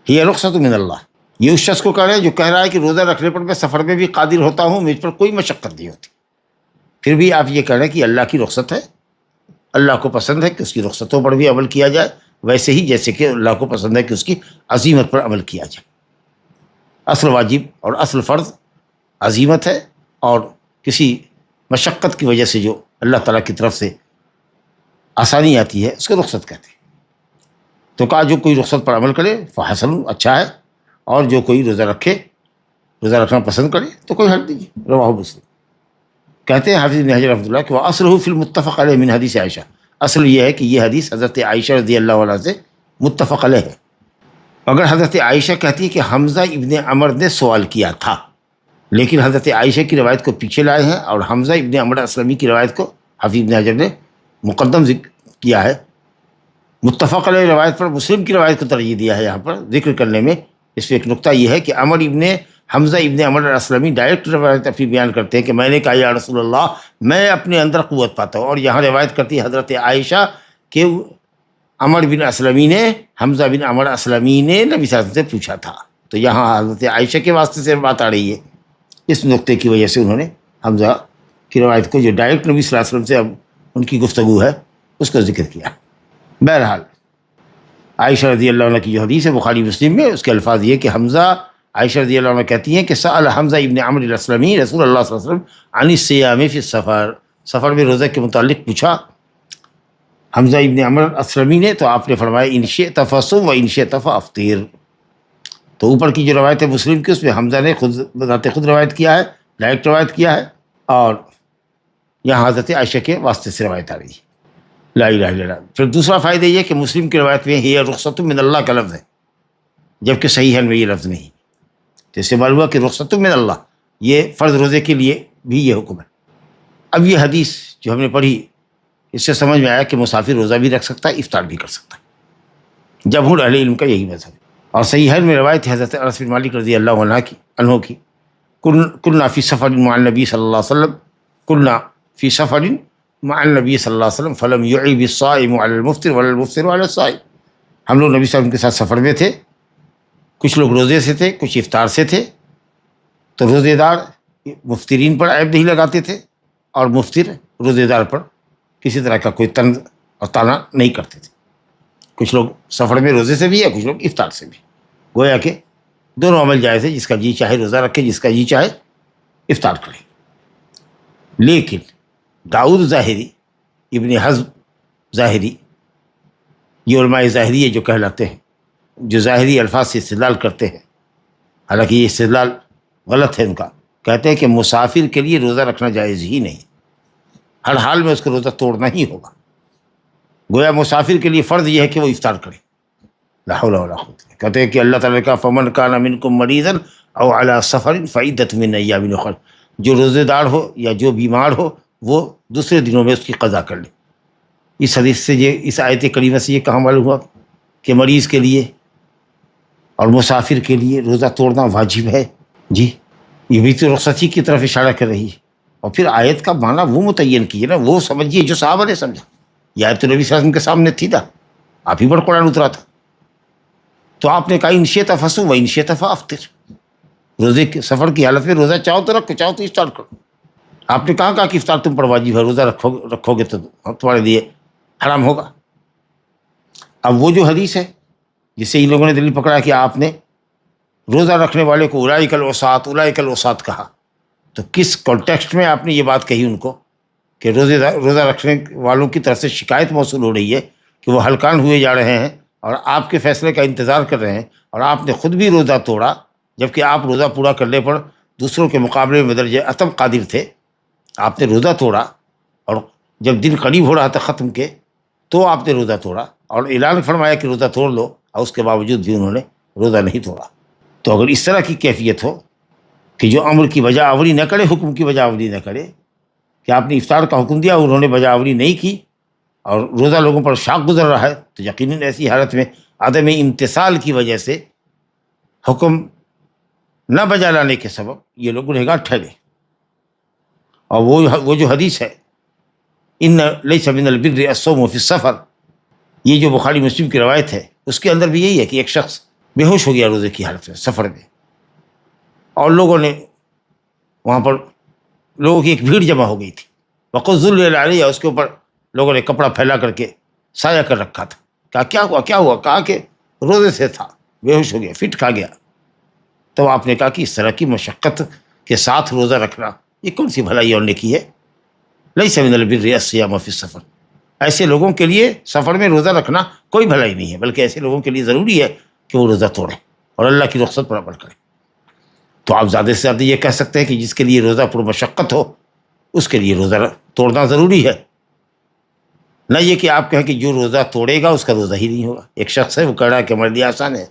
B: یہ رخصت من اللہ، یہ اس شخص کو کہہ رہا ہے جو کہہ رہا ہے کہ روزہ رکھنے پر میں سفر میں بھی قادر ہوتا ہوں، مجھ پر کوئی مشقت نہیں ہوتی، پھر بھی آپ یہ کہہ رہے ہیں کہ اللہ کی رخصت ہے، اللہ کو پسند ہے کہ اس کی رخصتوں پر بھی عمل کیا جائے، ویسے ہی جیسے کہ اللہ کو پسند ہے کہ اس کی عزیمت پر عمل کیا جائے۔ اصل واجب اور اصل فرض عزیمت ہے، اور کسی مشقت کی وجہ سے جو اللہ تعالیٰ کی طرف سے آسانی آتی ہے اس کو رخصت کہتے ہیں۔ تو کہا جو کوئی رخصت پر عمل کرے فحسن، اچھا ہے، اور جو کوئی روزہ رکھنا پسند کرے تو کوئی حرج نہیں۔ رواہ مسلم۔ کہتے ہیں حافظ ابن حجر رحمۃ اللہ کہ وَأَصْلُهُ فِي الْمُتَّفَقِ عَلَيْهِ مِنْ حدیث عائشہ، اصل یہ ہے کہ یہ حدیث حضرت عائشہ رضی اللہ عنہا سے متفق علیہ ہے۔ اگر حضرت عائشہ کہتی ہے کہ حمزہ ابن عمر نے سوال کیا تھا، لیکن حضرت عائشہ کی روایت کو پیچھے لائے ہیں، اور حمزہ ابن عمر اسلمی کی روایت کو حافظ ابن حجر نے مقدم ذکر کیا ہے، متفق علیہ روایت پر مسلم کی روایت کو ترجیح دیا ہے۔ یہاں پر ذکر کرنے میں اس میں ایک نقطہ یہ ہے کہ حمزہ ابن عمر الاسلمی ڈائریکٹ روایت اپنی بیان کرتے ہیں کہ میں نے کہا یا رسول اللہ، میں اپنے اندر قوت پاتا ہوں، اور یہاں روایت کرتی ہے حضرت عائشہ کہ عمر بن اسلمی نے حمزہ بن عمر اسلمی نے نبی صلی اللہ علیہ وسلم سے پوچھا تھا، تو یہاں حضرت عائشہ کے واسطے سے بات آ رہی ہے، اس نقطے کی وجہ سے انہوں نے حمزہ کی روایت کو جو ڈائریکٹ نبی صلی اللہ علیہ وسلم سے اب ان کی گفتگو ہے اس کو ذکر کیا۔ بہرحال عائشہ رضی اللہ عنہ کی جو حدیث ہے بخاری مسلم میں، اس کے الفاظ یہ کہ حمزہ، عائشہ رضی اللہ عنہ کہتی ہیں کہ سأل حمزہ ابن عمرو الاسلمی رسول اللہ صلی اللہ علیہ وسلم عن الصیام فی السفر، سفر میں روزہ کے متعلق پوچھا حمزہ ابن عمرو الاسلمی نے، تو آپ نے فرمایا ان شئت فصم و ان شئت فافطر۔ تو اوپر کی جو روایت ہے مسلم کی، اس میں حمزہ نے بذات خود روایت کیا ہے، ڈائریکٹ روایت کیا ہے، اور یہاں حضرت عائشہ کے واسطے سے روایت آ رہی ہے۔ لا الہ الا اللہ۔ پھر دوسرا فائدہ یہ کہ مسلم کی روایت میں ہی رخصت من اللہ کا لفظ ہے، جبکہ صحیح میں یہ لفظ نہیں، تو اس سے معلوم ہوا کہ رخصت من اللہ یہ فرض روزے کے لیے بھی یہ حکم ہے۔ اب یہ حدیث جو ہم نے پڑھی، اس سے سمجھ میں آیا کہ مسافر روزہ بھی رکھ سکتا ہے، افطار بھی کر سکتا ہے، جمہور اہل علم کا یہی مذہب ہے۔ اور صحیح میں روایت ہے حضرت انس بن مالک رضی اللہ عنہ کی، کنا فی سفر مع النبی صلی اللہ علیہ وسلم، کنا فی سفر مع النبی صلی اللہ علیہ وسلم فلم یعیب الصائم علی المفطر ولا المفطر علی الصائم۔ ہم لوگ نبی صلی اللہ علیہ وسلم کے ساتھ سفر میں تھے، کچھ لوگ روزے سے تھے، کچھ افطار سے تھے، تو روزے دار مفطرین پر عیب نہیں لگاتے تھے، اور مفطر روزے دار پر کسی طرح کا کوئی طنز اور طعنہ نہیں کرتے تھے۔ کچھ لوگ سفر میں روزے سے بھی ہے، کچھ لوگ افطار سے بھی، گویا کہ دونوں عمل جائز ہے، جس کا جی چاہے روزہ رکھے، جس کا جی چاہے افطار کرے۔ لیکن داؤد ظاہری، ابن حزم ظاہری، یہ علماء ظاہری جو کہلاتے ہیں، جو ظاہری الفاظ سے استدلال کرتے ہیں، حالانکہ یہ استدلال غلط ہے ان کا، کہتے ہیں کہ مسافر کے لیے روزہ رکھنا جائز ہی نہیں، ہر حال میں اس کو روزہ توڑنا ہی ہوگا۔ گویا مسافر کے لیے فرض یہ ہے کہ وہ افطار کرے۔ لا حول ولا قوت الا باللہ۔ کہتے ہیں کہ اللہ تعالیٰ کا فمن کان منکم مریضا او علی سفر فعدۃ من ایام اخر، جو روزے دار ہو یا جو بیمار ہو وہ دوسرے دنوں میں اس کی قضا کر لے۔ اس حدیث سے اس آیت کریمہ سے یہ کہاں معلوم ہوا کہ مریض کے لیے اور مسافر کے لیے روزہ توڑنا واجب ہے؟ جی یہ بھی تو رخصتی کی طرف اشارہ کر رہی ہے۔ اور پھر آیت کا معنی وہ متعین کیے نا، وہ سمجھیے جو صحابہ نے سمجھا۔ یہ آیت تو نبی صلی اللہ علیہ وسلم کے سامنے تھی نا، آپ ہی پر قرآن اترا تھا، تو آپ نے کہا ان شئت فصم و ان شئت فافطر، روزے کے سفر کی حالت میں روزہ چاہو تو رکھو، چاہو تو افطار کرو۔ آپ نے کہا کہ افطار تم پر واجب ہے، روزہ رکھو گے تو تمہارے لیے حرام ہوگا۔ اب وہ جو حدیث ہے جس سے ان لوگوں نے دلیل پکڑا کہ آپ نے روزہ رکھنے والے کو اولئک العصاۃ اولئک العصاۃ کہا، تو کس کانٹیکسٹ میں آپ نے یہ بات کہی ان کو کہ روزہ رکھنے والوں کی طرف سے شکایت موصول ہو رہی ہے کہ وہ ہلکان ہوئے جا رہے ہیں اور آپ کے فیصلے کا انتظار کر رہے ہیں، اور آپ نے خود بھی روزہ توڑا، جبکہ آپ روزہ پورا کرنے پر دوسروں کے مقابلے میں درجہ اتم قادر تھے۔ آپ نے روزہ توڑا اور جب دن قریب ہو رہا تھا ختم کے تو آپ نے روزہ توڑا اور اعلان فرمایا کہ روزہ توڑ لو، اور اس کے باوجود بھی انہوں نے روزہ نہیں توڑا۔ تو اگر اس طرح کی کیفیت ہو کہ جو امر کی بجا آوری نہ کرے، حکم کی بجا آوری نہ کرے، کہ آپ نے افطار کا حکم دیا انہوں نے بجا آوری نہیں کی اور روزہ لوگوں پر شاق گزر رہا ہے، تو یقیناً ایسی حالت میں عدم امتثال کی وجہ سے، حکم نہ بجا لانے کے سبب یہ لوگ گنہگار ٹھہرے۔ اور وہ جو حدیث ہے ان لیس من البر الصوم فی السفر، یہ جو بخاری مسلم کی روایت ہے، اس کے اندر بھی یہی ہے کہ ایک شخص بے ہوش ہو گیا روزے کی حالت میں سفر میں، اور لوگوں نے وہاں پر لوگوں کی ایک بھیڑ جمع ہو گئی تھی، وقد ظلل علیہ، اس کے اوپر لوگوں نے کپڑا پھیلا کر کے سایہ کر رکھا تھا۔ کہا کیا ہوا کیا ہوا؟ کہا کہ روزے سے تھا، بے ہوش ہو گیا، فٹ کھا گیا۔ تو آپ نے کہا کہ اس طرح کی مشقت کے ساتھ روزہ رکھنا یہ کون سی بھلائی اور نیکی ہے؟ لیس من البر الصیام فی السفر، ایسے لوگوں کے لیے سفر میں روزہ رکھنا کوئی بھلائی نہیں ہے، بلکہ ایسے لوگوں کے لیے ضروری ہے کہ وہ روزہ توڑیں اور اللہ کی رخصت پر عمل کریں۔ تو آپ زیادہ سے زیادہ یہ کہہ سکتے ہیں کہ جس کے لیے روزہ پر مشقت ہو اس کے لیے روزہ توڑنا ضروری ہے، نہ یہ کہ آپ کہیں کہ جو روزہ توڑے گا اس کا روزہ ہی نہیں ہوگا۔ ایک شخص ہے وہ کہہ رہا ہے کہ ہمارے لیے آسان ہے،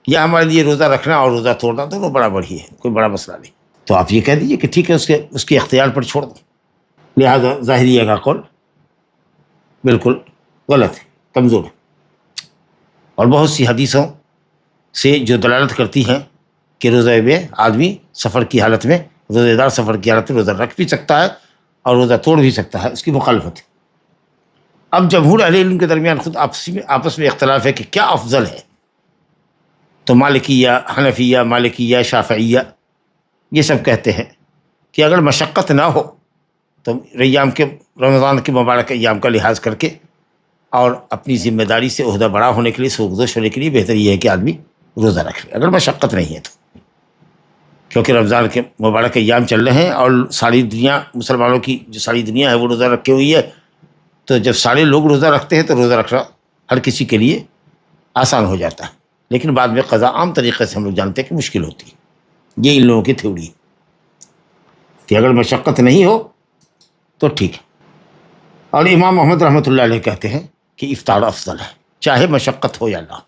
B: یا ہمارے لیے روزہ رکھنا اور روزہ توڑنا دونوں بڑا بڑی ہے، کوئی بڑا مسئلہ نہیں۔ تو آپ یہ کہہ دیجیے کہ ٹھیک ہے، اس کے اختیار پر چھوڑ دیں۔ لہٰذا ظاہریہ کا قول بالکل غلط ہے، کمزور ہے، اور بہت سی حدیثوں سے جو دلالت کرتی ہیں کہ روزہ میں آدمی سفر کی حالت میں، روزہ دار سفر کی حالت میں روزہ رکھ بھی سکتا ہے اور روزہ توڑ بھی سکتا ہے، اس کی مخالفت ہے۔ اب جمہور اہل علم کے درمیان خود آپس میں اختلاف ہے کہ کیا افضل ہے۔ تو مالکیہ، حنفیہ، مالکیہ، شافعیہ یہ سب کہتے ہیں کہ اگر مشقت نہ ہو تو رمضان کے مبارک ایام کا لحاظ کر کے اور اپنی ذمہ داری سے عہدہ بڑا ہونے کے لیے، سوگدوش ہونے کے لیے بہتر یہ ہے کہ آدمی روزہ رکھ لے اگر مشقت نہیں ہے تو، کیونکہ رمضان کے مبارک ایام چل رہے ہیں اور ساری دنیا، مسلمانوں کی جو ساری دنیا ہے وہ روزہ رکھے ہوئی ہے، تو جب سارے لوگ روزہ رکھتے ہیں تو روزہ رکھنا ہر کسی کے لیے آسان ہو جاتا ہے، لیکن بعد میں قضا عام طریقے سے ہم لوگ جانتے ہیں کہ مشکل ہوتی ہے۔ یہ ان لوگوں کی تھیوری ہے کہ اگر مشقت نہیں ہو تو ٹھیک ہے۔ اور امام محمد رحمۃ اللہ علیہ کہتے ہیں کہ افطار افضل ہے، چاہے مشقت ہو یا نہ،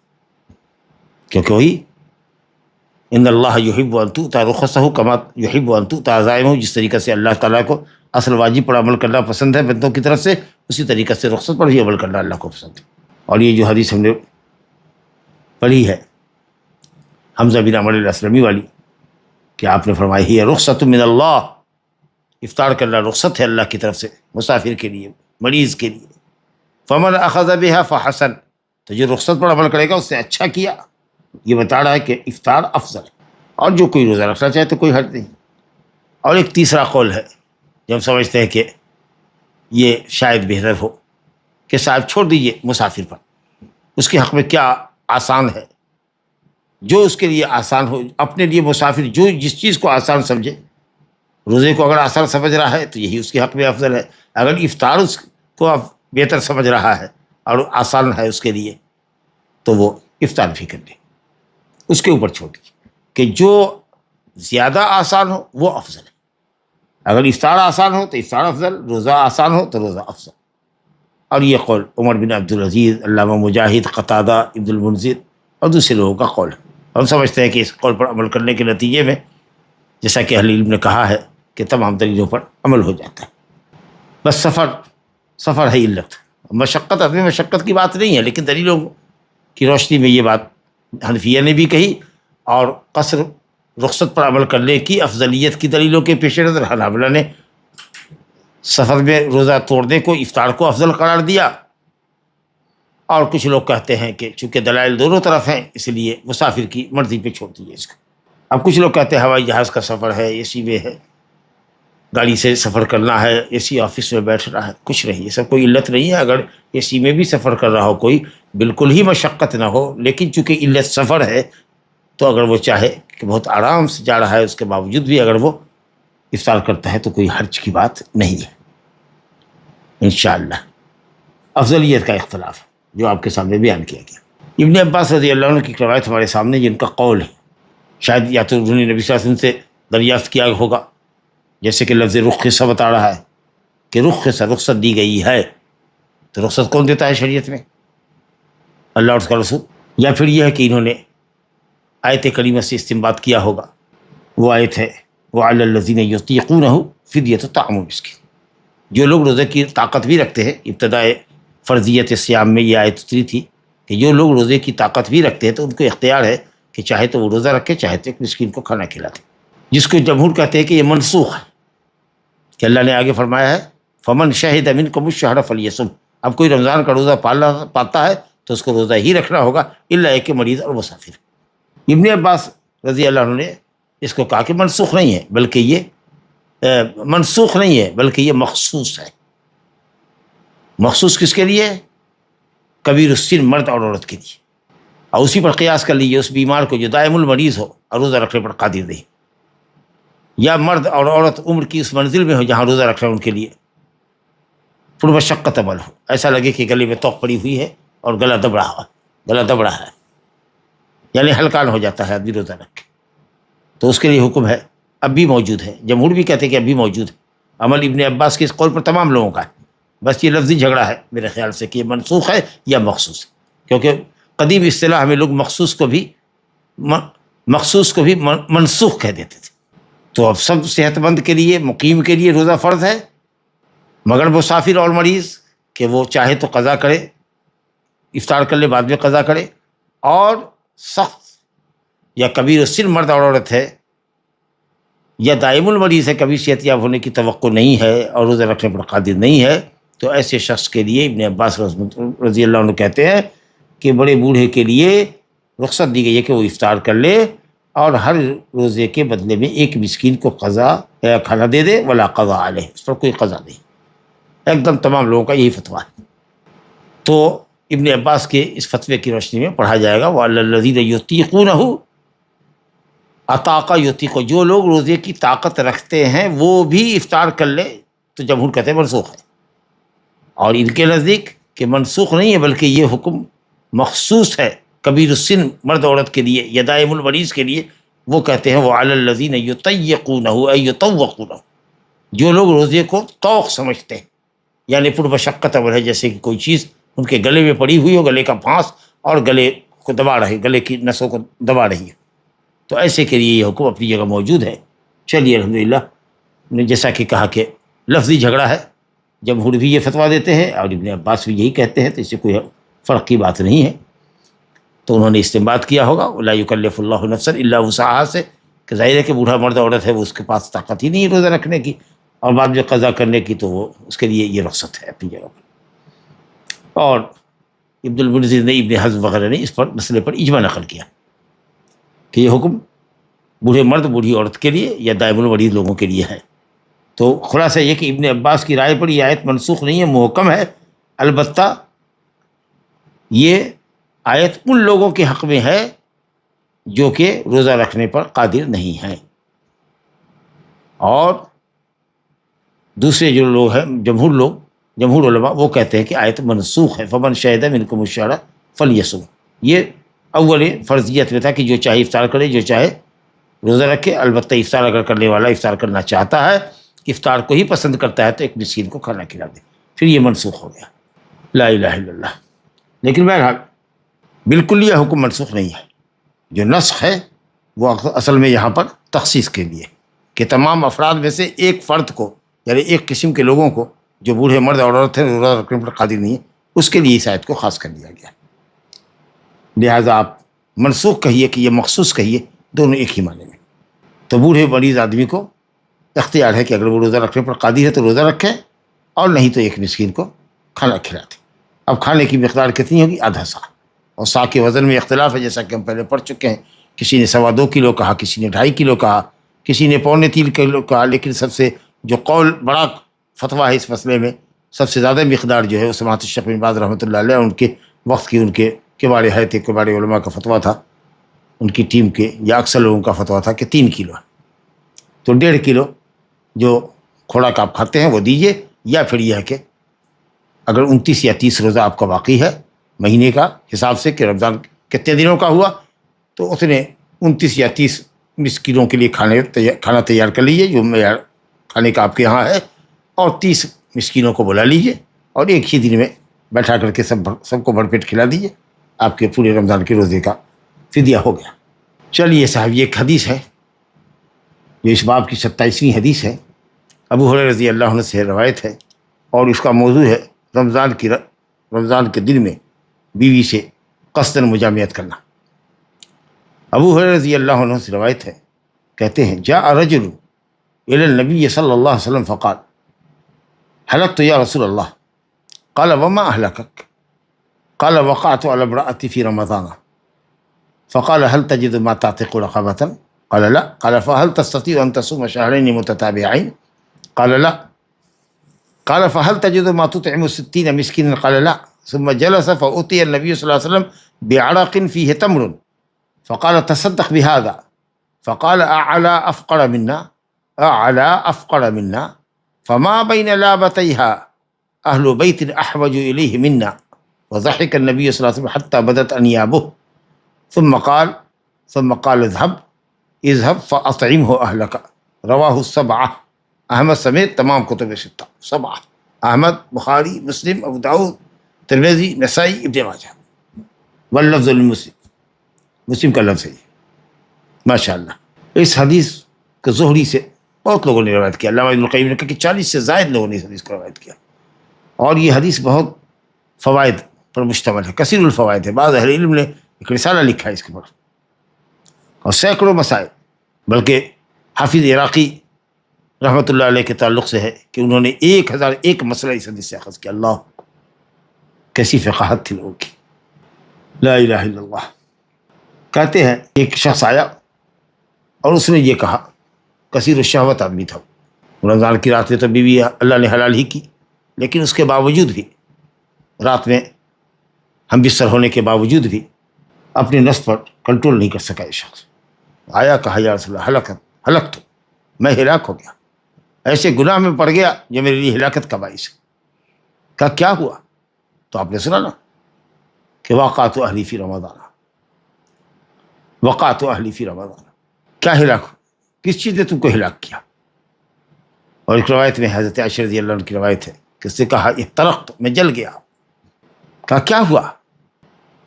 B: کیونکہ وہی ان اللہ یحب ان تؤتى رخصه کما یحب ان تؤتى عزائمه، جس طریقے سے اللہ تعالیٰ کو اصل واجب پر عمل کرنا پسند ہے بندوں کی طرف سے، اسی طریقے سے رخصت پر بھی عمل کرنا اللہ کو پسند ہے۔ اور یہ جو حدیث ہم نے پڑھی ہے حمزہ بن عمر الاسلمی والی، کہ آپ نے فرمائی ہے رخصت من اللہ، افطار کرنا رخصت ہے اللہ کی طرف سے مسافر کے لیے، مریض کے لیے۔ فمن اخذ بها فحسن، تو جو رخصت پر عمل کرے گا اس نے اچھا کیا۔ یہ بتا رہا ہے کہ افطار افضل ہے، اور جو کوئی روزہ رکھنا چاہے تو کوئی حرج نہیں۔ اور ایک تیسرا قول ہے جو ہم سمجھتے ہیں کہ یہ شاید بہتر ہو کہ صاحب چھوڑ دیجئے مسافر پر، اس کے حق میں کیا آسان ہے جو اس کے لیے آسان ہو، اپنے لیے مسافر جو جس چیز کو آسان سمجھے، روزے کو اگر آسان سمجھ رہا ہے تو یہی اس کے حق میں افضل ہے، اگر افطار اس کو اب بہتر سمجھ رہا ہے اور آسان ہے اس کے لیے تو وہ افطار بھی کر لے، اس کے اوپر چھوڑ دیجیے کہ جو زیادہ آسان ہو وہ افضل ہے۔ اگر افطار آسان ہو تو افطار افضل، روزہ آسان ہو تو روزہ افضل۔ اور یہ قول عمر بن عبدالعزیز، علامہ مجاہد، قتادہ، ابن المنذر اور دوسرے لوگوں کا قول ہے۔ ہم سمجھتے ہیں کہ اس قول پر عمل کرنے کے نتیجے میں جیسا کہ اہل علم نے کہا ہے کہ تمام دلیلوں پر عمل ہو جاتا ہے۔ بس سفر ہے علت، مشقت اپنی مشقت کی بات نہیں ہے، لیکن دلیلوں کی روشنی میں یہ بات حنفیہ نے بھی کہی، اور قصر رخصت پر عمل کرنے کی افضلیت کی دلیلوں کے پیش نظر حنابلہ نے سفر میں روزہ توڑنے کو، افطار کو افضل قرار دیا۔ اور کچھ لوگ کہتے ہیں کہ چونکہ دلائل دونوں طرف ہیں اس لیے مسافر کی مرضی پہ چھوڑ دیجیے اس کو۔ اب کچھ لوگ کہتے ہیں ہوائی جہاز کا سفر ہے، اے سی میں ہے، گاڑی سے سفر کرنا ہے، اے سی آفس میں بیٹھ رہا ہے، کچھ نہیں، یہ سب کوئی علت نہیں ہے۔ اگر اے سی میں بھی سفر کر رہا ہو کوئی، بالکل ہی مشقت نہ ہو، لیکن چونکہ علت سفر ہے تو اگر وہ چاہے کہ بہت آرام سے جا رہا ہے اس کے باوجود بھی اگر وہ افطار کرتا ہے تو کوئی حرج کی بات نہیں ہے انشاءاللہ۔ افضلیت کا اختلاف جو آپ کے سامنے بیان کیا گیا۔ ابن عباس رضی اللہ عنہ کی روایت ہمارے سامنے، جن کا قول ہے، شاید یا تو انہوں نے نبی صلی اللہ علیہ وسلم سے دریافت کیا ہوگا، جیسے کہ لفظ رخصہ بتا رہا ہے کہ رخصت دی گئی ہے، تو رخصت کون دیتا ہے شریعت میں؟ اللہ اور اس کا رسول۔ یا پھر یہ ہے کہ انہوں نے آیت کریمہ سے استنباط کیا ہوگا، وہ آیت ہے وَعَلَى الَّذِينَ يُطِيقُونَهُ فِدْيَةُ طَعَامُ مِسْكِين۔ جو لوگ روزے کی طاقت بھی رکھتے ہیں، ابتدائے فرضیت صیام میں یہ آیت اتری تھی کہ جو لوگ روزے کی طاقت بھی رکھتے ہیں تو ان کو اختیار ہے کہ چاہے تو وہ روزہ رکھے، چاہے تو ایک مسکین کو کھانا کھلاتے، جس کو جمہور کہتے ہیں کہ یہ منسوخ ہے، کہ اللہ نے آگے فرمایا ہے فمن شہد منکم الشہر فلیصم۔ اب کوئی رمضان کا روزہ پاتا ہے تو اس کو روزہ ہی رکھنا ہوگا، الا ایک مریض اور مسافر۔ ابن عباس رضی اللہ عنہ نے اس کو کہا کہ منسوخ نہیں ہے بلکہ یہ مخصوص ہے۔ مخصوص کس کے لیے؟ کبیر السن، مرد اور عورت کے لیے۔ اور اسی پر قیاس کر لیجیے اس بیمار کو جو دائم المریض ہو اور روزہ رکھنے پر قادر نہیں، یا مرد اور عورت عمر کی اس منزل میں ہو جہاں روزہ رکھنا ان کے لیے پرمشقت عمل ہو، ایسا لگے کہ گلے میں توق پڑی ہوئی ہے اور گلا دب رہا ہے، یعنی ہلکان ہو جاتا ہے آدمی روزہ رکھ کے، تو اس کے لیے حکم ہے، اب بھی موجود ہے۔ جمہور بھی کہتے ہیں کہ اب بھی موجود ہے۔ عمل ابن عباس کے اس قول پر تمام لوگوں کا ہے، بس یہ لفظی جھگڑا ہے میرے خیال سے کہ یہ منسوخ ہے یا مخصوص ہے، کیونکہ قدیم اصطلاح میں لوگ مخصوص کو بھی منسوخ کہہ دیتے تھے۔ تو اب سب صحت مند کے لیے، مقیم کے لیے روزہ فرض ہے، مگر مسافر اور مریض کہ وہ چاہے تو قضا کرے، افطار کر لے بعد میں قضا کرے، اور سخت یا کبیر السن مرد اور عورت ہے یا دائم المریض ہے، کبھی صحت یاب ہونے کی توقع نہیں ہے اور روزہ رکھنے پر قادر نہیں ہے، تو ایسے شخص کے لیے ابن عباس رضی اللہ عنہ کہتے ہیں کہ بڑے بوڑھے کے لیے رخصت دی گئی ہے کہ وہ افطار کر لے اور ہر روزے کے بدلے میں ایک مسکین کو قضا کھانا دے دے، ولا قضا علیہ، اس پر کوئی قضا نہیں۔ ایک دم تمام لوگوں کا یہی فتویٰ ہے۔ تو ابن عباس کے اس فتوے کی روشنی میں پڑھا جائے گا وَعَلَى الَّذِينَ يُطِيقُونَهُ عطاقہ یطیق، جو لوگ روزے کی طاقت رکھتے ہیں وہ بھی افطار کر لے، تو جمہور کہتے ہیں منسوخ ہے، اور ان کے نزدیک کہ منسوخ نہیں ہے بلکہ یہ حکم مخصوص ہے کبیر السن مرد عورت کے لیے یا دائم المریض کے لیے۔ وہ کہتے ہیں وَعَلَى الَّذِينَ يُطَيِّقُونَهُ أي يُطَوَّقُونَهُ، جو لوگ روزے کو طوق سمجھتے ہیں، یعنی پرمشقت عمل ہے، جیسے کہ کوئی چیز ان کے گلے میں پڑی ہوئی ہو، گلے کا پھانس، اور گلے کو دبا رہی، گلے کی نسوں کو دبا رہی ہے، تو ایسے کے لیے یہ حکم اپنی جگہ موجود ہے۔ چلیے الحمدللہ، نے جیسا کہ کہا کہ لفظی جھگڑا ہے، جمہور بھی یہ فتویٰ دیتے ہیں اور ابن عباس بھی یہی کہتے ہیں، تو اس سے کوئی فرق کی بات نہیں ہے۔ تو انہوں نے استنباط کیا ہوگا لا یکلف اللہ نفسا الا وسعہا سے، کہ ظاہر ہے کہ بوڑھا مرد عورت ہے وہ اس کے پاس طاقت ہی نہیں ہے روزہ رکھنے کی اور بعد میں قضا کرنے کی، تو وہ اس کے لیے یہ رخصت ہے اپنی جگہ پر۔ اور ابن المنذر نے، ابن حزم وغیرہ نے اس پر مسئلے پر اجماع نقل کیا کہ یہ حکم بوڑھے مرد بوڑھی عورت کے لیے یا دائم المریض لوگوں کے لیے ہے۔ تو خلاصہ یہ کہ ابن عباس کی رائے پر یہ آیت منسوخ نہیں ہے، محکم ہے، البتہ یہ آیت ان لوگوں کے حق میں ہے جو کہ روزہ رکھنے پر قادر نہیں ہیں. اور دوسرے جو لوگ ہیں جمہور علماء وہ کہتے ہیں کہ آیت منسوخ ہے. فمن شہد منکم الشہر فلیصم. یہ اول فرضیت میں تھا کہ جو چاہے افطار کرے، جو چاہے روزہ رکھے. البتہ افطار اگر کرنے والا افطار کرنا چاہتا ہے، افطار کو ہی پسند کرتا ہے، تو ایک مسکین کو کھانا کھلا دے. پھر یہ منسوخ ہو گیا. لا الہ الا اللہ. لیکن بہرحال بالکل یہ حکم منسوخ نہیں ہے. جو نسخ ہے وہ اصل میں یہاں پر تخصیص کے لیے کہ تمام افراد میں سے ایک فرد کو، یعنی ایک قسم کے لوگوں کو جو بوڑھے مرد اور عورت ہیں، روزہ رکھنے پر قادر نہیں ہے، اس کے لیے اس آیت کو خاص کر دیا گیا. لہٰذا آپ منسوخ کہیے کہ یہ مخصوص کہیے، دونوں ایک ہی معنی میں. تو بوڑھے مریض آدمی کو اختیار ہے کہ اگر وہ روزہ رکھنے پر قادر ہے تو روزہ رکھے، اور نہیں تو ایک مسکین کو کھانا کھلاتے. اب کھانے کی مقدار کتنی ہوگی؟ آدھا سا. اور سا کے وزن میں اختلاف ہے، جیسا کہ ہم پہلے پڑھ چکے ہیں. کسی نے 2.25 کلو کہا، کسی نے 2.5 کلو کہا، کسی نے 3.25 کلو کہا. لیکن سب سے جو قول بڑا فتویٰ ہے اس مسئلے میں، سب سے زیادہ مقدار جو ہے وہ سماعت الشیخ بن باز رحمۃ اللہ علیہ ان کے وقت کی، ان کے کبار حیات کبار علماء کا فتویٰ تھا، ان کی ٹیم کے یا اکثر لوگوں کا فتویٰ تھا کہ 3 کلو ہے. تو 1.5 کلو جو خوراک آپ کھاتے ہیں وہ دیجیے. یا پھر یہ ہے کہ اگر 29 یا 30 روزہ آپ کا باقی ہے مہینے کا حساب سے کہ رمضان کتنے دنوں کا ہوا، تو اتنے 29 یا 30 مسکینوں کے لیے کھانا تیار کر لیجیے جو معیار کھانے کا آپ کے یہاں ہے، اور 30 مسکینوں کو بلا لیجیے اور ایک ہی دن میں بیٹھا کر کے سب کو بھر پیٹ کھلا دیجیے. آپ کے پورے رمضان کے روزے کا فدیہ ہو گیا. چلیے صاحب، یہ ایک حدیث ہے جو اس باب کی 27ویں حدیث ہے. ابو ہریرہ رضی اللہ عنہ سے روایت ہے، اور اس کا موضوع ہے رمضان کے دن میں بیوی سے قصداً مجامعت کرنا. ابو ہریرہ رضی اللہ عنہ سے روایت ہے، کہتے ہیں جاء رجل الى النبی صلی اللہ علیہ وسلم فقال حلقت یا رسول اللہ. قال وما اهلكك؟ قال وقعت على امرأتي في رمضان. فقال هل تجد ما تعتق رقبة؟ قال لا. قال فهل تستطيع أن تصوم شهرين متتابعين؟ قال لا. قال فهل تجد ما تطعم 60 مسكينا؟ قال لا. ثم جلس فأتي النبي صلى الله عليه وسلم بعرق فيه تمر فقال تصدق بهذا. فقال أعلى أفقر منا فما بين لابتيها أهل بيت أحوج إليه منا. وضحك النبي صلى الله عليه وسلم حتى بدت أنيابه ثم قال اذهب فأطعمه أهلك. رواه السبعة. احمد سمیت تمام کتب ستہ. 7 احمد، بخاری، مسلم، ابو داؤد، ترمذی، نسائی، ابن ماجہ. واللفظ لمسلم، مسلم کا لفظ ہے. ماشاء اللہ. اس حدیث کو زہری سے بہت لوگوں نے روایت کیا. علامہ ابن القیم نے کہا کہ 40 سے زائد لوگوں نے اس حدیث کو روایت کیا. اور یہ حدیث بہت فوائد پر مشتمل ہے، کثیر الفوائد ہے. بعض اہل علم نے ایک رسالہ لکھا ہے اس کے پر، اور سینکڑوں مسائل. بلکہ حافظ عراقی رحمۃ اللہ علیہ کے تعلق سے ہے کہ انہوں نے 1001 مسئلہ اس حدیث سے اخذ کیا. اللہ کیسی فقاہت تھی لوگوں کی. لا الہ الا اللہ. کہتے ہیں ایک شخص آیا اور اس نے یہ کہا، کثیر الشہوت آدمی تھا. رمضان کی رات میں تو بیوی اللہ نے حلال ہی کی، لیکن اس کے باوجود بھی رات میں ہم بستر ہونے کے باوجود بھی اپنے نفس پر کنٹرول نہیں کر سکا. یہ شخص آیا، کہا یا رسول اللہ ہلک تو میں ہلاک ہو گیا، ایسے گناہ میں پڑ گیا جو میرے لیے ہلاکت کا باعث ہے. کہا کیا ہوا؟ تو آپ نے سنا نا کہ وقعت اہلی فی رمضان. وقعت اہلی فی رمضان. کیا ہلاک ہو؟ کس چیز نے تم کو ہلاک کیا؟ اور ایک روایت میں حضرت عائشہ رضی اللہ عنہ کی روایت ہے کہ اس نے کہا احترقت، میں جل گیا. کہا کیا ہوا؟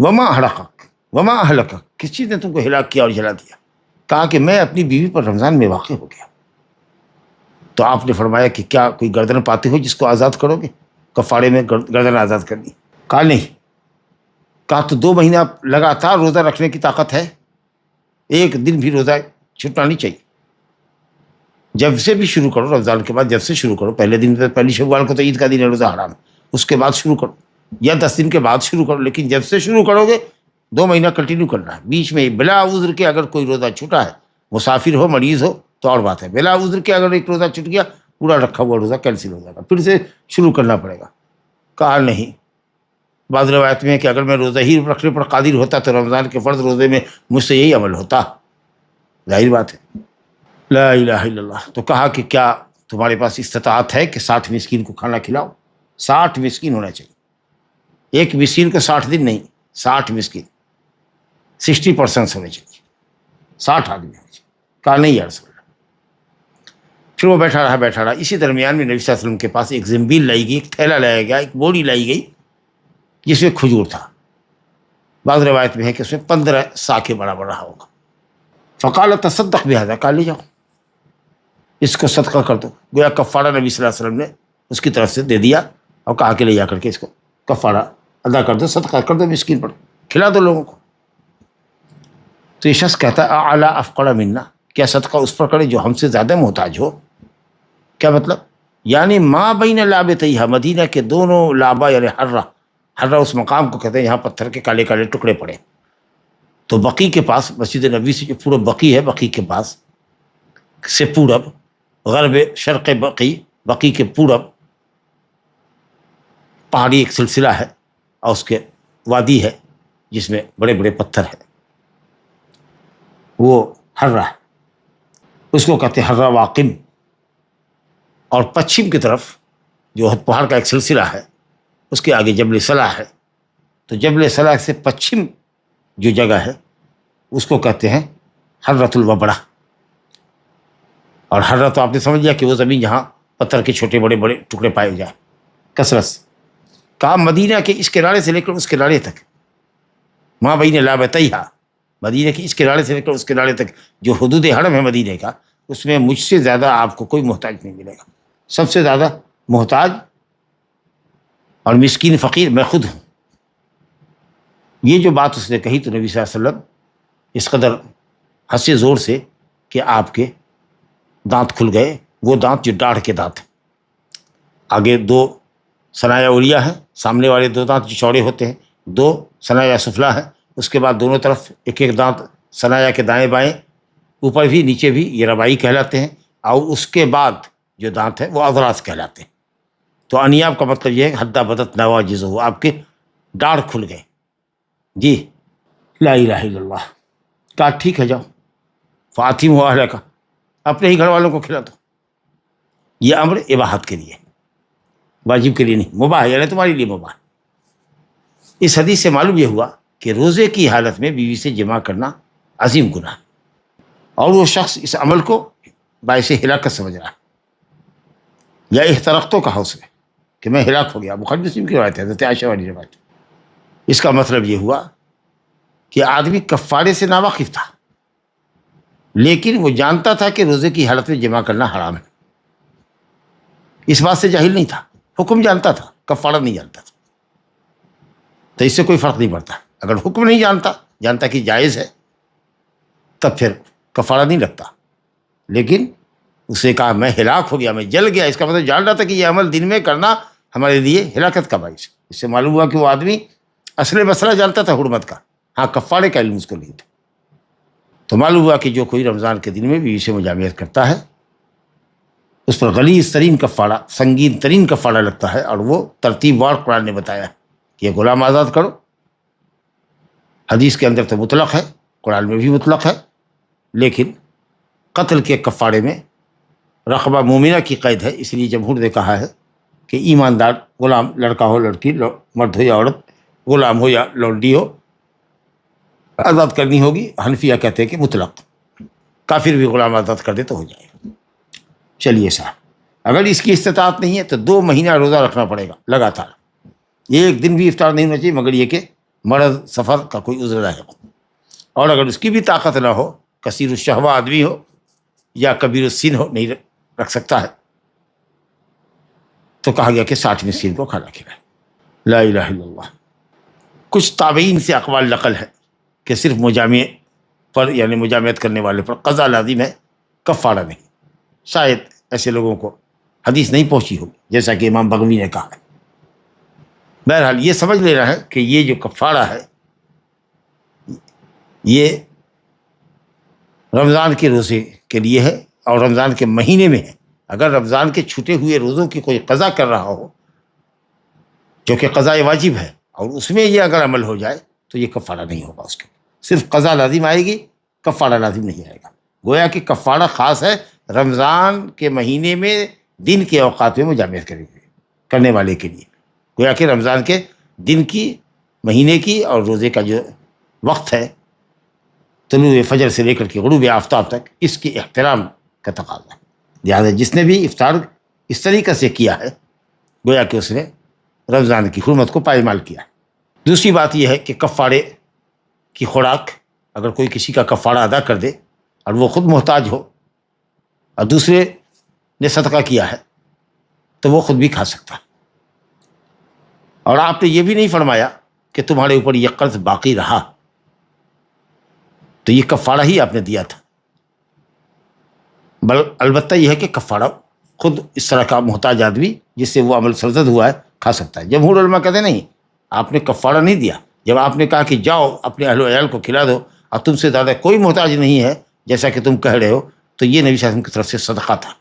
B: وما احرقک وما اہلکک، کس چیز نے تم کو ہلاک کیا اور جلا دیا؟ کہا کہ میں اپنی بیوی پر رمضان میں واقع ہو گیا. تو آپ نے فرمایا کہ کیا کوئی گردن پاتے ہو جس کو آزاد کرو گے؟ کفارے میں گردن آزاد کرنی؟ کہا نہیں. کہا تو 2 مہینہ لگاتار روزہ رکھنے کی طاقت ہے، ایک دن بھی روزہ چھوٹنا نہیں چاہیے. جب سے بھی شروع کرو، رمضان کے بعد جب سے شروع کرو، پہلے دن پہلی شوال کو تو عید کا دن ہے، روزہ حرام ہے، اس کے بعد شروع کرو یا 10 دن کے بعد شروع کرو. لیکن جب سے شروع کرو گے 2 مہینہ کنٹینیو کرنا ہے. بیچ میں بلا عذر کے اگر کوئی روزہ چھوٹا ہے، مسافر ہو، مریض ہو تو اور بات ہے. بلا عذر کے اگر ایک روزہ چھوٹ گیا، پورا رکھا ہوا روزہ کینسل ہو جائے گا، پھر سے شروع کرنا پڑے گا. کہا نہیں، بعض روایت میں ہے کہ اگر میں روزہ ہی رکھنے پر قادر ہوتا تو رمضان کے فرض روزے میں مجھ سے یہی عمل ہوتا، ظاہر بات ہے۔ لا الہ الا اللہ۔ تو کہا کہ کیا تمہارے پاس استطاعت ہے کہ 60 مسکین کو کھانا کھلاؤ؟ 60 مسکین ہونا چاہیے، ایک مسکین کو 60 دن نہیں، 60 مسکین، 60% ہونے چاہیے، 60 آدمی ہونے چاہیے۔ کہا نہیں یا رسول اللہ۔ پھر وہ بیٹھا رہا۔ اسی درمیان میں نبی صلی اللہ علیہ وسلم کے پاس ایک زنبیل لائی گئی، ایک تھیلا لایا گیا، ایک بوری لائی گئی جس میں کھجور تھا۔ بعض روایت میں ہے کہ اس میں 15 سا کے برابر رہا ہوگا۔ فقال تصدق بہذا، کہا لے جاؤ اس کو صدقہ کر دو۔ گویا کفارہ نبی صلی اللہ علیہ وسلم نے اس کی طرف سے دے دیا اور کہا کہ لے جا کر کے اس کو کفارہ ادا کر دو، صدقہ کر دو، مسکین پر کھلا دو لوگوں کو۔ تو یہ شخص کہتا ہے اعلی افقر منا، کیا صدقہ اس پر کرے جو ہم سے زیادہ محتاج ہو؟ کیا مطلب؟ یعنی ما بین لابتیہا، مدینہ کے دونوں لابا یعنی حرہ اس مقام کو کہتے ہیں یہاں پتھر کے کالے کالے ٹکڑے پڑے۔ تو بقی کے پاس، مسجد نبوی سے جو پورا بقی ہے، بقی کے پاس سے پورب، غرب شرق بقی کے پورب پہاڑی ایک سلسلہ ہے اور اس کے وادی ہے جس میں بڑے بڑے پتھر ہیں، وہ حرہ ہے، اس کو کہتے ہیں حرہ واقم۔ اور پچھم کی طرف جو پہاڑ کا ایک سلسلہ ہے اس کے آگے جبل صلاح ہے، تو جبل صلاح سے پچھم جو جگہ ہے اس کو کہتے ہیں حرۃ الوبڑہ۔ اور حرہ تو آپ نے سمجھ لیا کہ وہ زمین جہاں پتھر کے چھوٹے بڑے بڑے ٹکڑے پائے جائیں کثرت سے۔ کہا مدینہ کے اس کنارے سے لے کر اس کنارے تک، ماں بین لابتیہا، مدینہ کے اس کنارے سے لے کر اس کنارے تک جو حدود حرم ہے مدینہ کا، اس میں مجھ سے زیادہ آپ کو کوئی محتاج نہیں ملے گا۔ سب سے زیادہ محتاج اور مسکین فقیر میں خود ہوں۔ یہ جو بات اس نے کہی تو نبی صلی اللہ علیہ وسلم اس قدر ہنسے زور سے کہ آپ کے دانت کھل گئے، وہ دانت جو ڈاڑھ کے دانت ہیں، آگے 2 ثنایا علیا ہیں، سامنے والے 2 دانت جو چوڑے ہوتے ہیں، 2 ثنایا سفلا ہیں، اس کے بعد دونوں طرف ایک ایک دانت ثنایا کے دائیں بائیں، اوپر بھی نیچے بھی، یہ ربائی کہلاتے ہیں، اور اس کے بعد جو دانت ہیں وہ اضراس کہلاتے ہیں۔ تو انیاب کا مطلب یہ ہے کہ حدہ بدت نواجز ہو، آپ کے ڈاڑھ کھل گئے۔ جی لا الہ الا اللہ۔ کہا ٹھیک ہے جاؤ، فاطم ہو اہلہ کا، اپنے ہی گھر والوں کو کھلا دو۔ یہ امر اباحت کے لیے، واجب کے لیے نہیں، مباح یعنی تمہارے لیے مباح۔ اس حدیث سے معلوم یہ ہوا کہ روزے کی حالت میں بیوی سے جماع کرنا عظیم گناہ، اور وہ شخص اس عمل کو باعث ہلاکت سمجھ رہا ہے، یا احترقتو کہا اس نے کہ میں ہلاک ہو گیا، بخاری مسلم کی روایت ہے، حضرت عائشہ والی روایت۔ اس کا مطلب یہ ہوا کہ آدمی کفارے سے ناواقف تھا، لیکن وہ جانتا تھا کہ روزے کی حالت میں جماع کرنا حرام ہے، اس بات سے جاہل نہیں تھا، حکم جانتا تھا، کفارہ نہیں جانتا تھا۔ تو اس سے کوئی فرق نہیں پڑتا، اگر حکم نہیں جانتا کہ جائز ہے تب پھر کفارہ نہیں لگتا۔ لیکن اسے کہا میں ہلاک ہو گیا، میں جل گیا، اس کا مطلب جان رہا تھا کہ یہ عمل دن میں کرنا ہمارے لیے ہلاکت کا باعث ہے۔ اس سے معلوم ہوا کہ وہ آدمی اصل مسئلہ جانتا تھا حرمت کا، ہاں کفارے کا علم اس کو نہیں تھا۔ تو معلوم ہوا کہ جو کوئی رمضان کے دن میں بیوی سے مجامعت کرتا ہے اس پر غلیظ ترین کفارہ، سنگین ترین کفارہ لگتا ہے، اور وہ ترتیب وار قرآن نے بتایا ہے کہ یہ غلام آزاد کرو۔ حدیث کے اندر تو مطلق ہے، قرآن میں بھی مطلق ہے، لیکن قتل کے کفارے میں رقبہ مومنہ کی قید ہے، اس لیے جمہور نے کہا ہے کہ ایماندار غلام، لڑکا ہو لڑکی، مرد ہو یا عورت، غلام ہو یا لونڈی ہو، آزاد کرنی ہوگی۔ حنفیہ کہتے ہیں کہ مطلق، کافر بھی غلام آزاد کر دے تو ہو جائے گا۔ چلیے صاحب، اگر اس کی استطاعت نہیں ہے تو 2 مہینہ روزہ رکھنا پڑے گا لگاتار، ایک دن بھی افطار نہیں ہونا چاہیے مگر یہ کہ مرض سفر کا کوئی عذر رہے ہو، اور اگر اس کی بھی طاقت نہ ہو، کثیر الشہوہ آدمی ہو یا کبیر السن ہو، نہیں رکھ سکتا ہے، تو کہا گیا کہ 60 مسکین کو کھانا کھلائے۔ لا الہ الا اللہ۔ کچھ تابعین سے اقوال نقل ہے کہ صرف مجامع پر یعنی مجامعت کرنے والے پر قضا لازم ہے، کفارہ نہیں۔ شاید ایسے لوگوں کو حدیث نہیں پہنچی ہوگی، جیسا کہ امام بغوی نے کہا ہے۔ بہرحال یہ سمجھ لینا ہے کہ یہ جو کفارہ ہے یہ رمضان کے روزے کے لیے ہے اور رمضان کے مہینے میں ہے۔ اگر رمضان کے چھوٹے ہوئے روزوں کی کوئی قضا کر رہا ہو جو کہ قضاء واجب ہے اور اس میں یہ اگر عمل ہو جائے تو یہ کفارہ نہیں ہوگا اس کے، صرف قضا لازم آئے گی، کفارہ لازم نہیں آئے گا۔ گویا کہ کفارہ خاص ہے رمضان کے مہینے میں دن کے اوقات میں مجامعت کرنے والے کے لیے، گویا کہ رمضان کے دن کی، مہینے کی اور روزے کا جو وقت ہے طلوع فجر سے لے کر کے غروب آفتاب تک، اس کے احترام کا تقاضا ہے۔ لہٰذا جس نے بھی افطار اس طریقے سے کیا ہے گویا کہ اس نے رمضان کی حرمت کو پائمال کیا۔ دوسری بات یہ ہے کہ کفارے کی خوراک، اگر کوئی کسی کا کفارہ ادا کر دے اور وہ خود محتاج ہو اور دوسرے نے صدقہ کیا ہے تو وہ خود بھی کھا سکتا ہے۔ اور آپ نے یہ بھی نہیں فرمایا کہ تمہارے اوپر یہ قرض باقی رہا تو یہ کفارہ ہی آپ نے دیا تھا، البتہ یہ ہے کہ کفارہ خود اس طرح کا محتاج آدمی جس سے وہ عمل سرزد ہوا ہے کھا سکتا ہے۔ جمہور علماء کہتے نہیں، آپ نے کفارہ نہیں دیا۔ جب آپ نے کہا کہ جاؤ اپنے اہل و عیال کو کھلا دو اور تم سے زیادہ کوئی محتاج نہیں ہے جیسا کہ تم کہہ رہے ہو، تو یہ نبی صلی اللہ علیہ وسلم کی طرف سے صدقہ تھا،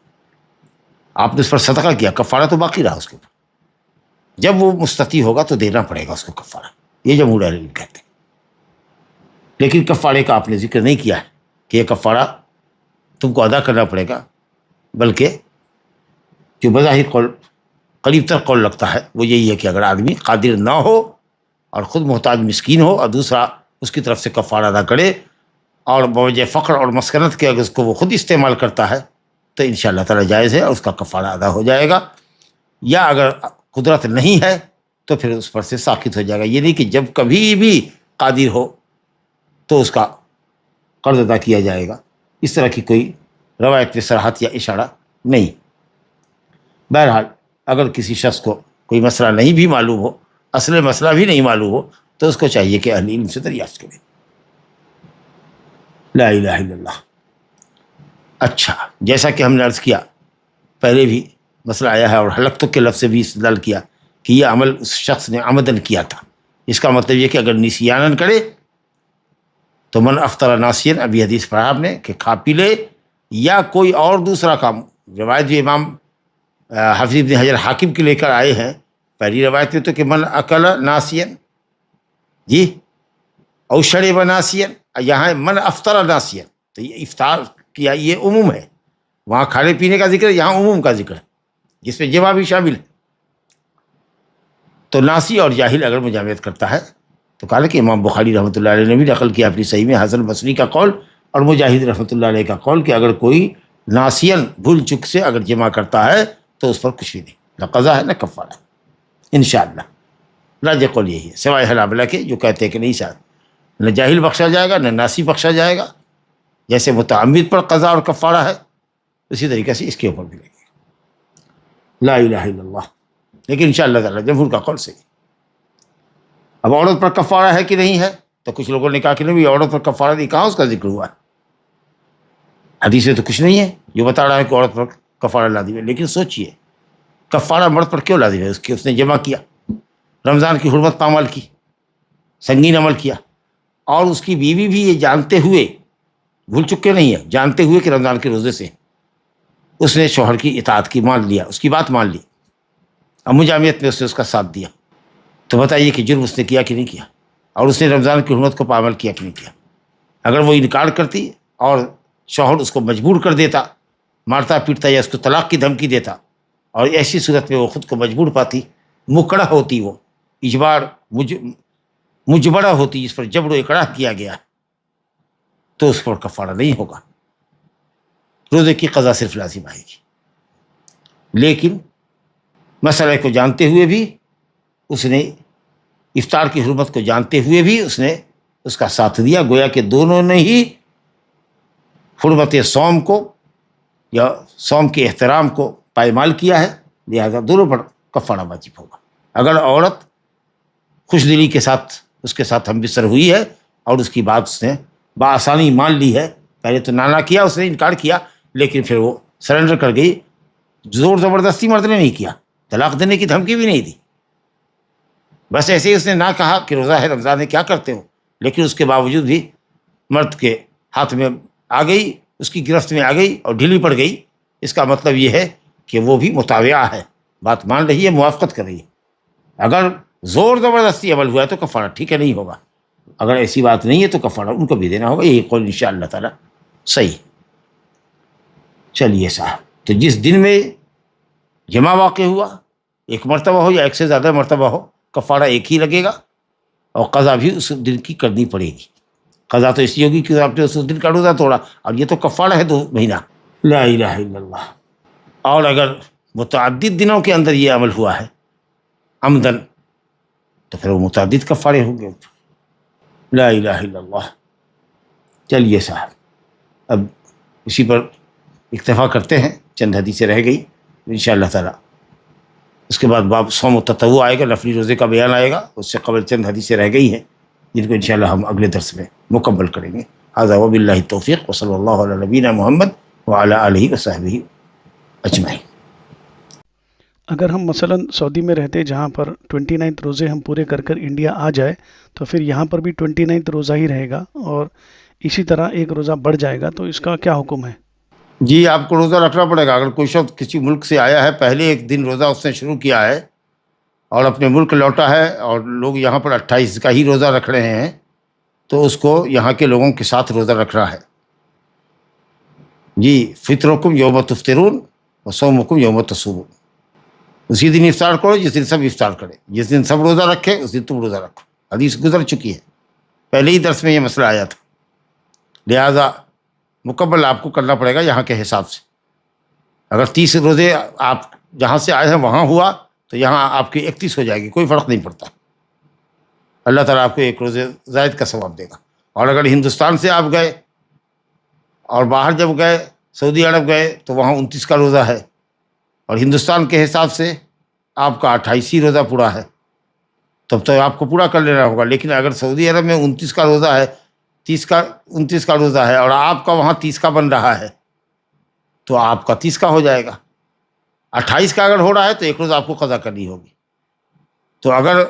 B: آپ نے اس پر صدقہ کیا، کفارہ تو باقی رہا اس کے اوپر۔ جب وہ مستطیع ہوگا تو دینا پڑے گا اس کو کفارہ، یہ جمہور اہل علم کہتے ہیں۔ لیکن کفارے کا آپ نے ذکر نہیں کیا ہے کہ یہ کفارہ تم کو ادا کرنا پڑے گا، بلکہ جو بظاہر قول قریب تر قول لگتا ہے وہ یہی ہے کہ اگر آدمی قادر نہ ہو اور خود محتاج مسکین ہو اور دوسرا اس کی طرف سے کفارہ ادا کرے اور بوجہ فقر اور مسکنت کے اگر اس کو وہ خود استعمال کرتا ہے تو انشاءاللہ تعالی جائز ہے اور اس کا کفارہ ادا ہو جائے گا، یا اگر قدرت نہیں ہے تو پھر اس پر سے ساقط ہو جائے گا۔ یہ نہیں کہ جب کبھی بھی قادر ہو تو اس کا قرض ادا کیا جائے گا، اس طرح کی کوئی روایت میں صراحت یا اشارہ نہیں۔ بہرحال اگر کسی شخص کو کوئی مسئلہ نہیں بھی معلوم ہو، اصل مسئلہ بھی نہیں معلوم ہو، تو اس کو چاہیے کہ اہل علم سے دریافت کرے۔ لا الہ الا اللہ۔ اچھا، جیسا کہ ہم نے عرض کیا پہلے بھی مسئلہ آیا ہے اور حلقتوں کے لفظ سے بھی استدلال کیا کہ یہ عمل اس شخص نے عمدن کیا تھا۔ اس کا مطلب یہ کہ اگر نسیانن کرے تو من افطر ناسین، ابھی حدیث پڑھا آپ نے کہ کھا پی لے، یا کوئی اور دوسرا کام۔ روایت جو امام حافظ ابن حجر حاکم کے لے کر آئے ہیں، پہلی روایت میں تو کہ من اکل ناسین جی او شرب ناسین، یہاں من افطر ناسین، تو یہ افطار کیا یہ عموم ہے، وہاں کھانے پینے کا ذکر ہے، یہاں عموم کا ذکر ہے جس میں جمع بھی شامل ہے۔ تو ناسی اور جاہل اگر مجامعت کرتا ہے تو کہا کہ امام بخاری رحمۃ اللہ علیہ نے بھی نقل کیا اپنی صحیح میں حسن بصری کا قول اور مجاہد رحمۃ اللہ علیہ کا قول کہ اگر کوئی ناسین بھول چک سے اگر جمع کرتا ہے تو اس پر کچھ بھی نہیں، نہ قضا ہے نہ کفارہ، انشاءاللہ۔ راجح قول یہی ہے سوائے حنابلہ کے جو کہتے ہیں کہ نہیں صاحب، نہ جاہل بخشا جائے گا نہ ناسی بخشا جائے گا، جیسے متعمد پر قضا اور کفارہ ہے اسی طریقے سے اس کے اوپر بھی لگے گا۔ لا الہ الا اللہ۔ لیکن انشاءاللہ تعالی جمہور کا قول صحیح۔ اب عورت پر کفارہ ہے کہ نہیں ہے، تو کچھ لوگوں نے کہا کہ نہیں عورت پر کفارہ نہیں، کہاں اس کا ذکر ہوا ہے، حدیث میں تو کچھ نہیں ہے جو بتا رہا ہے کہ عورت پر کفارہ لازم ہے۔ لیکن سوچئے کفارہ مرد پر کیوں لازم ہے؟ اس نے جمع کیا، رمضان کی حرمت پامال کی، سنگین عمل کیا، اور اس کی بیوی بھی یہ جانتے ہوئے، بھول چکے نہیں ہے، جانتے ہوئے کہ رمضان کے روزے سے اس نے شوہر کی اطاعت کی، مان لیا، اس کی بات مان لی، اب مجامعت میں اس نے اس کا ساتھ دیا، تو بتائیے کہ جرم اس نے کیا کہ نہیں کیا، اور اس نے رمضان کی حرمت کو پامال کیا کہ نہیں کیا؟ اگر وہ انکار کرتی اور شوہر اس کو مجبور کر دیتا، مارتا پیٹتا یا اس کو طلاق کی دھمکی دیتا، اور ایسی صورت میں وہ خود کو مجبور پاتی، مکڑا ہوتی، وہ اجبار مجبرہ ہوتی، جس پر جبر و اکراہ کیا گیا، تو اس پر کفارہ نہیں ہوگا، روزے کی قضا صرف لازم آئے گی۔ لیکن مسئلے کو جانتے ہوئے بھی اس نے، افطار کی حرمت کو جانتے ہوئے بھی اس نے اس کا ساتھ دیا، گویا کہ دونوں نے ہی حرمت صوم کو یا صوم کے احترام کو پائمال کیا ہے، لہذا دونوں پر کفارہ واجب ہوگا۔ اگر عورت خوش دلی کے ساتھ اس کے ساتھ ہم بستر ہوئی ہے اور اس کی بات اس نے بآسانی مان لی ہے، پہلے تو نانا کیا، اس نے انکار کیا، لیکن پھر وہ سرنڈر کر گئی، زور زبردستی مرد نے نہیں کیا، طلاق دینے کی دھمکی بھی نہیں دی، بس ایسے ہی اس نے نہ کہا کہ روزہ ہے رمضان ہے کیا کرتے ہو، لیکن اس کے باوجود بھی مرد کے ہاتھ میں آ گئی، اس کی گرفت میں آ گئی اور ڈھیلی پڑ گئی۔ اس کا مطلب یہ ہے کہ وہ بھی متابعہ ہے، بات مان رہی ہے، موافقت کر رہی ہے۔ اگر زور زبردستی عمل ہوا ہے تو کفارہ ٹھیک ہے نہیں ہوگا، اگر ایسی بات نہیں ہے تو کفارہ ان کو بھی دینا ہوگا، یہی قول انشاء اللہ تعالیٰ صحیح۔ چلیے صاحب، تو جس دن میں جمع واقع ہوا، ایک مرتبہ ہو یا ایک سے زیادہ مرتبہ ہو، کفارہ ایک ہی لگے گا، اور قضا بھی اس دن کی کرنی پڑے گی۔ قضا تو اس لیے ہوگی کہ آپ نے اس دن کا روزہ توڑا، اور یہ تو کفارہ ہے 2 مہینہ۔ لا الہ الا اللہ۔ اور اگر متعدد دنوں کے اندر یہ عمل ہوا ہے عمدن، تو پھر وہ متعدد کفارے ہوں گے۔ لا الہ الا اللہ۔ چلیے صاحب، اب اسی پر اکتفا کرتے ہیں، چند حدیثیں رہ گئی انشاءاللہ تعالیٰ، اس کے بعد باب صوم التطوع آئے گا، نفلی روزے کا بیان آئے گا، اس سے قبل چند حدیثیں رہ گئی ہیں جن کو انشاءاللہ ہم اگلے درس میں مکمل کریں گے۔ ھذا وباللہ التوفیق، وصلی اللہ علی نبینا محمد وعلی آلہ وصحبہ اجمعین۔
C: اگر ہم مثلا سعودی میں رہتے جہاں پر 29 روزے ہم پورے کر انڈیا آ جائے، تو پھر یہاں پر بھی 29 روزہ ہی رہے گا اور اسی طرح ایک روزہ بڑھ جائے گا، تو اس کا کیا حکم ہے؟
B: جی، آپ کو روزہ رکھنا پڑے گا۔ اگر کوئی شخص کسی ملک سے آیا ہے، پہلے ایک دن روزہ اس نے شروع کیا ہے اور اپنے ملک لوٹا ہے، اور لوگ یہاں پر 28 کا ہی روزہ رکھ رہے ہیں، تو اس کو یہاں کے لوگوں کے ساتھ روزہ رکھنا ہے۔ جی، فطرکم یوم تفطرون وصومکم یوم تصومون۔ اسی دن افطار کرو جس دن سب افطار کرے، جس دن سب روزہ رکھے اس دن تم روزہ رکھو۔ حدیث گزر چکی ہے، پہلے ہی درس میں یہ مسئلہ آیا تھا، لہٰذا مکمل آپ کو کرنا پڑے گا یہاں کے حساب سے۔ اگر 30 روزے آپ جہاں سے آئے ہیں وہاں ہوا تو یہاں آپ کی 31 ہو جائے گی، کوئی فرق نہیں پڑتا، اللہ تعالیٰ آپ کو 1 روزے زائد کا ثواب دے گا۔ اور اگر ہندوستان سے آپ گئے اور باہر جب گئے سعودی عرب گئے تو وہاں 29 کا روزہ ہے، اور ہندوستان کے حساب سے آپ کا 28 ہی روزہ پورا ہے، تب تو آپ کو پورا کر لینا ہوگا۔ لیکن اگر سعودی عرب میں 29 کا روزہ ہے، 29 کا روزہ ہے، اور آپ کا وہاں 30 کا بن رہا ہے، تو آپ کا 30 کا ہو جائے گا۔ 28 کا اگر ہو رہا ہے تو 1 روزہ آپ کو قضا کرنی ہوگی۔ تو اگر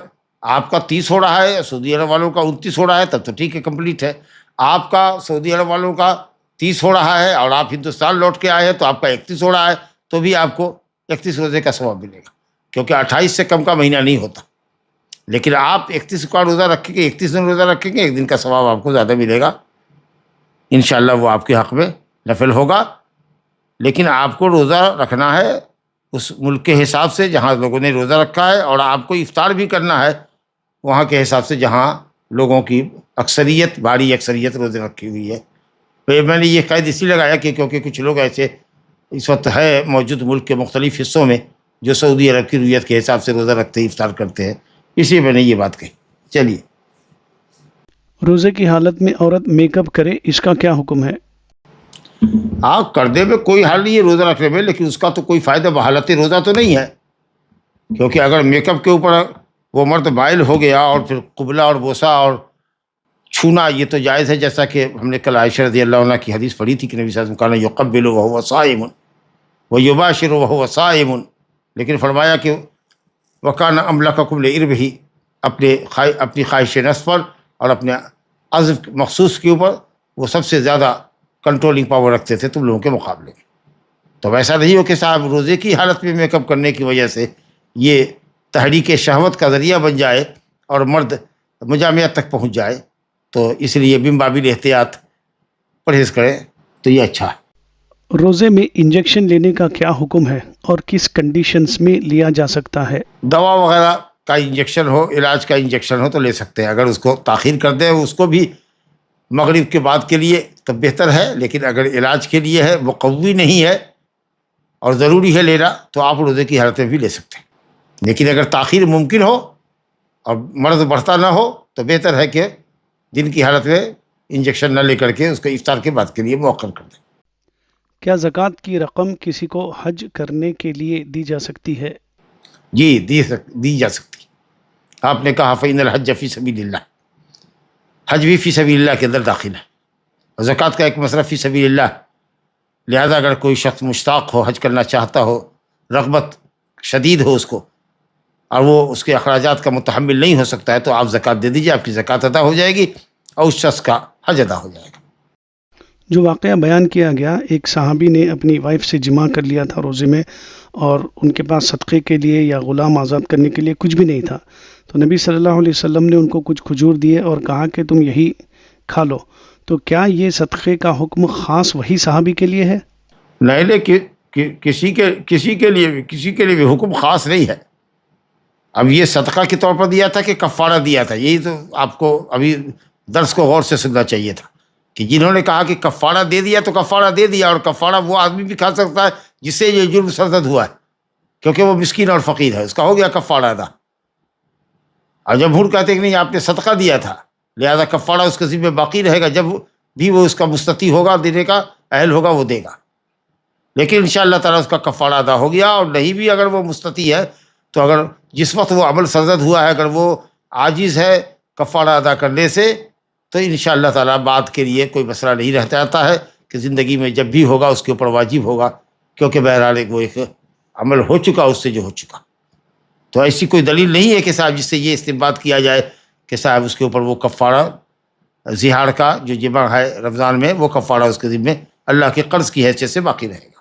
B: آپ کا 30 ہو رہا ہے، سعودی عرب والوں کا 29 ہو رہا ہے، تب تو ٹھیک ہے، کمپلیٹ ہے۔ آپ کا سعودی عرب والوں کا 30 ہو رہا ہے اور آپ ہندوستان لوٹ کے آئے ہیں تو آپ کا 31 ہو رہا ہے، تو بھی آپ کو 31 روزے کا ثواب ملے گا، کیونکہ 28 سے کم کا مہینہ نہیں ہوتا۔ لیکن آپ 31 کا روزہ رکھیں گے، 31 دن روزہ رکھیں گے، 1 دن کا ثواب آپ کو زیادہ ملے گا انشاءاللہ، وہ آپ کے حق میں نفل ہوگا۔ لیکن آپ کو روزہ رکھنا ہے اس ملک کے حساب سے جہاں لوگوں نے روزہ رکھا ہے، اور آپ کو افطار بھی کرنا ہے وہاں کے حساب سے جہاں لوگوں کی اکثریت، بھاری اکثریت روزے رکھی ہوئی ہے۔ تو میں نے یہ قید اسی لگایا کہ کیونکہ کچھ لوگ ایسے اس وقت ہے موجود ملک کے مختلف حصوں میں جو سعودی عرب کی رویت کے حساب سے روزہ رکھتے ہیں، افطار کرتے ہیں، اس لیے میں نے یہ بات کہی۔ چلیے،
C: روزے کی حالت میں عورت میک اپ کرے، اس کا کیا حکم ہے؟
B: آپ کردے میں کوئی حال نہیں ہے روزہ رکھنے میں، لیکن اس کا تو کوئی فائدہ بحالت روزہ تو نہیں ہے، کیونکہ اگر میک اپ کے اوپر وہ مرد مائل ہو گیا اور پھر قبلہ اور بوسہ اور چھونا یہ تو جائز ہے، جیسا کہ ہم نے کل عائشہ رضی اللہ عنہ کی حدیث پڑھی تھی کہ نبی صلی اللہ علیہ وسلم کان یقبل وهو صائم ویباشر وهو صائم، لیکن فرمایا کہ وکان املککم لعربہ، اپنی خواہش نفس پر اور اپنے عزم مخصوص کے اوپر وہ سب سے زیادہ کنٹرولنگ پاور رکھتے تھے تم لوگوں کے مقابلے میں۔ تو ویسا نہیں ہو کہ صاحب روزے کی حالت میں میک اپ کرنے کی وجہ سے یہ تحریک شہوت کا ذریعہ بن جائے اور مرد مجامعت تک پہنچ جائے، تو اس لیے بن بابل احتیاط پرہیز کریں تو یہ اچھا ہے۔
C: روزے میں انجیکشن لینے کا کیا حکم ہے اور کس کنڈیشنز میں لیا جا سکتا ہے؟
B: دوا وغیرہ کا انجیکشن ہو، علاج کا انجیکشن ہو تو لے سکتے ہیں، اگر اس کو تاخیر کر دیں اس کو بھی مغرب کے بعد کے لیے تو بہتر ہے، لیکن اگر علاج کے لیے ہے، مقوی نہیں ہے اور ضروری ہے لینا، تو آپ روزے کی حالت میں بھی لے سکتے ہیں۔ لیکن اگر تاخیر ممکن ہو اور مرض بڑھتا نہ ہو تو بہتر ہے کہ دن کی حالت میں انجیکشن نہ لے کر کے اس کو افطار کے بعد کے لیے مؤخر کر دیں۔
C: کیا زکوٰۃ کی رقم کسی کو حج کرنے کے لیے دی جا سکتی ہے؟
B: جی، دی جا سکتی۔ آپ نے کہا فإن الحج فی سبیل اللہ، حج بھی فی سبیل اللہ کے اندر داخل ہے، اور زکوٰۃ کا ایک مصرف فی سبیل اللہ، لہذا اگر کوئی شخص مشتاق ہو، حج کرنا چاہتا ہو، رغبت شدید ہو اس کو، اور وہ اس کے اخراجات کا متحمل نہیں ہو سکتا ہے، تو آپ زکوٰۃ دے دیجیے، آپ کی زکوٰۃ ادا ہو جائے گی اور اس شخص کا حج ادا ہو جائے گا۔
C: جو واقعہ بیان کیا گیا، ایک صحابی نے اپنی وائف سے جمع کر لیا تھا روزے میں، اور ان کے پاس صدقے کے لیے یا غلام آزاد کرنے کے لیے کچھ بھی نہیں تھا، تو نبی صلی اللہ علیہ وسلم نے ان کو کچھ کھجور دیے اور کہا کہ تم یہی کھا لو، تو کیا یہ صدقے کا حکم خاص وہی صحابی کے لیے ہے؟
B: نہیں، لیکن کسی کے لیے بھی حکم خاص نہیں ہے. اب یہ صدقہ کے طور پر دیا تھا کہ کفارہ دیا تھا، یہی تو آپ کو ابھی درس کو غور سے سننا چاہیے تھا کہ جنہوں نے کہا کہ کفارہ دے دیا تو کفارہ دے دیا، اور کفارہ وہ آدمی بھی کھا سکتا ہے جس سے یہ جرم سرزد ہوا ہے، کیونکہ وہ مسکین اور فقیر ہے، اس کا ہو گیا کفارہ ادا. اور جمہور کہتے ہیں کہ نہیں، آپ نے صدقہ دیا تھا لہذا کفارہ اس کے ذمہ باقی رہے گا، جب بھی وہ اس کا مستطیع ہوگا، دینے کا اہل ہوگا، وہ دے گا. لیکن انشاءاللہ تعالیٰ اس کا کفارہ ادا ہو گیا. اور نہیں بھی اگر وہ مستطیع ہے تو اگر جس وقت وہ عمل سرزد ہوا ہے اگر وہ عاجز ہے کفارہ ادا کرنے سے، تو انشاءاللہ تعالیٰ بعد کے لیے کوئی مسئلہ نہیں رہتا جاتا ہے کہ زندگی میں جب بھی ہوگا اس کے اوپر واجب ہوگا، کیونکہ بہرحال وہ ایک عمل ہو چکا اس سے جو ہو چکا. تو ایسی کوئی دلیل نہیں ہے کہ صاحب جس سے یہ استنباط کیا جائے کہ صاحب اس کے اوپر وہ کفارہ زہار کا جو جمع ہے رمضان میں، وہ کفارہ اس کے ذمہ اللہ کے قرض کی حیثیت سے باقی رہے گا.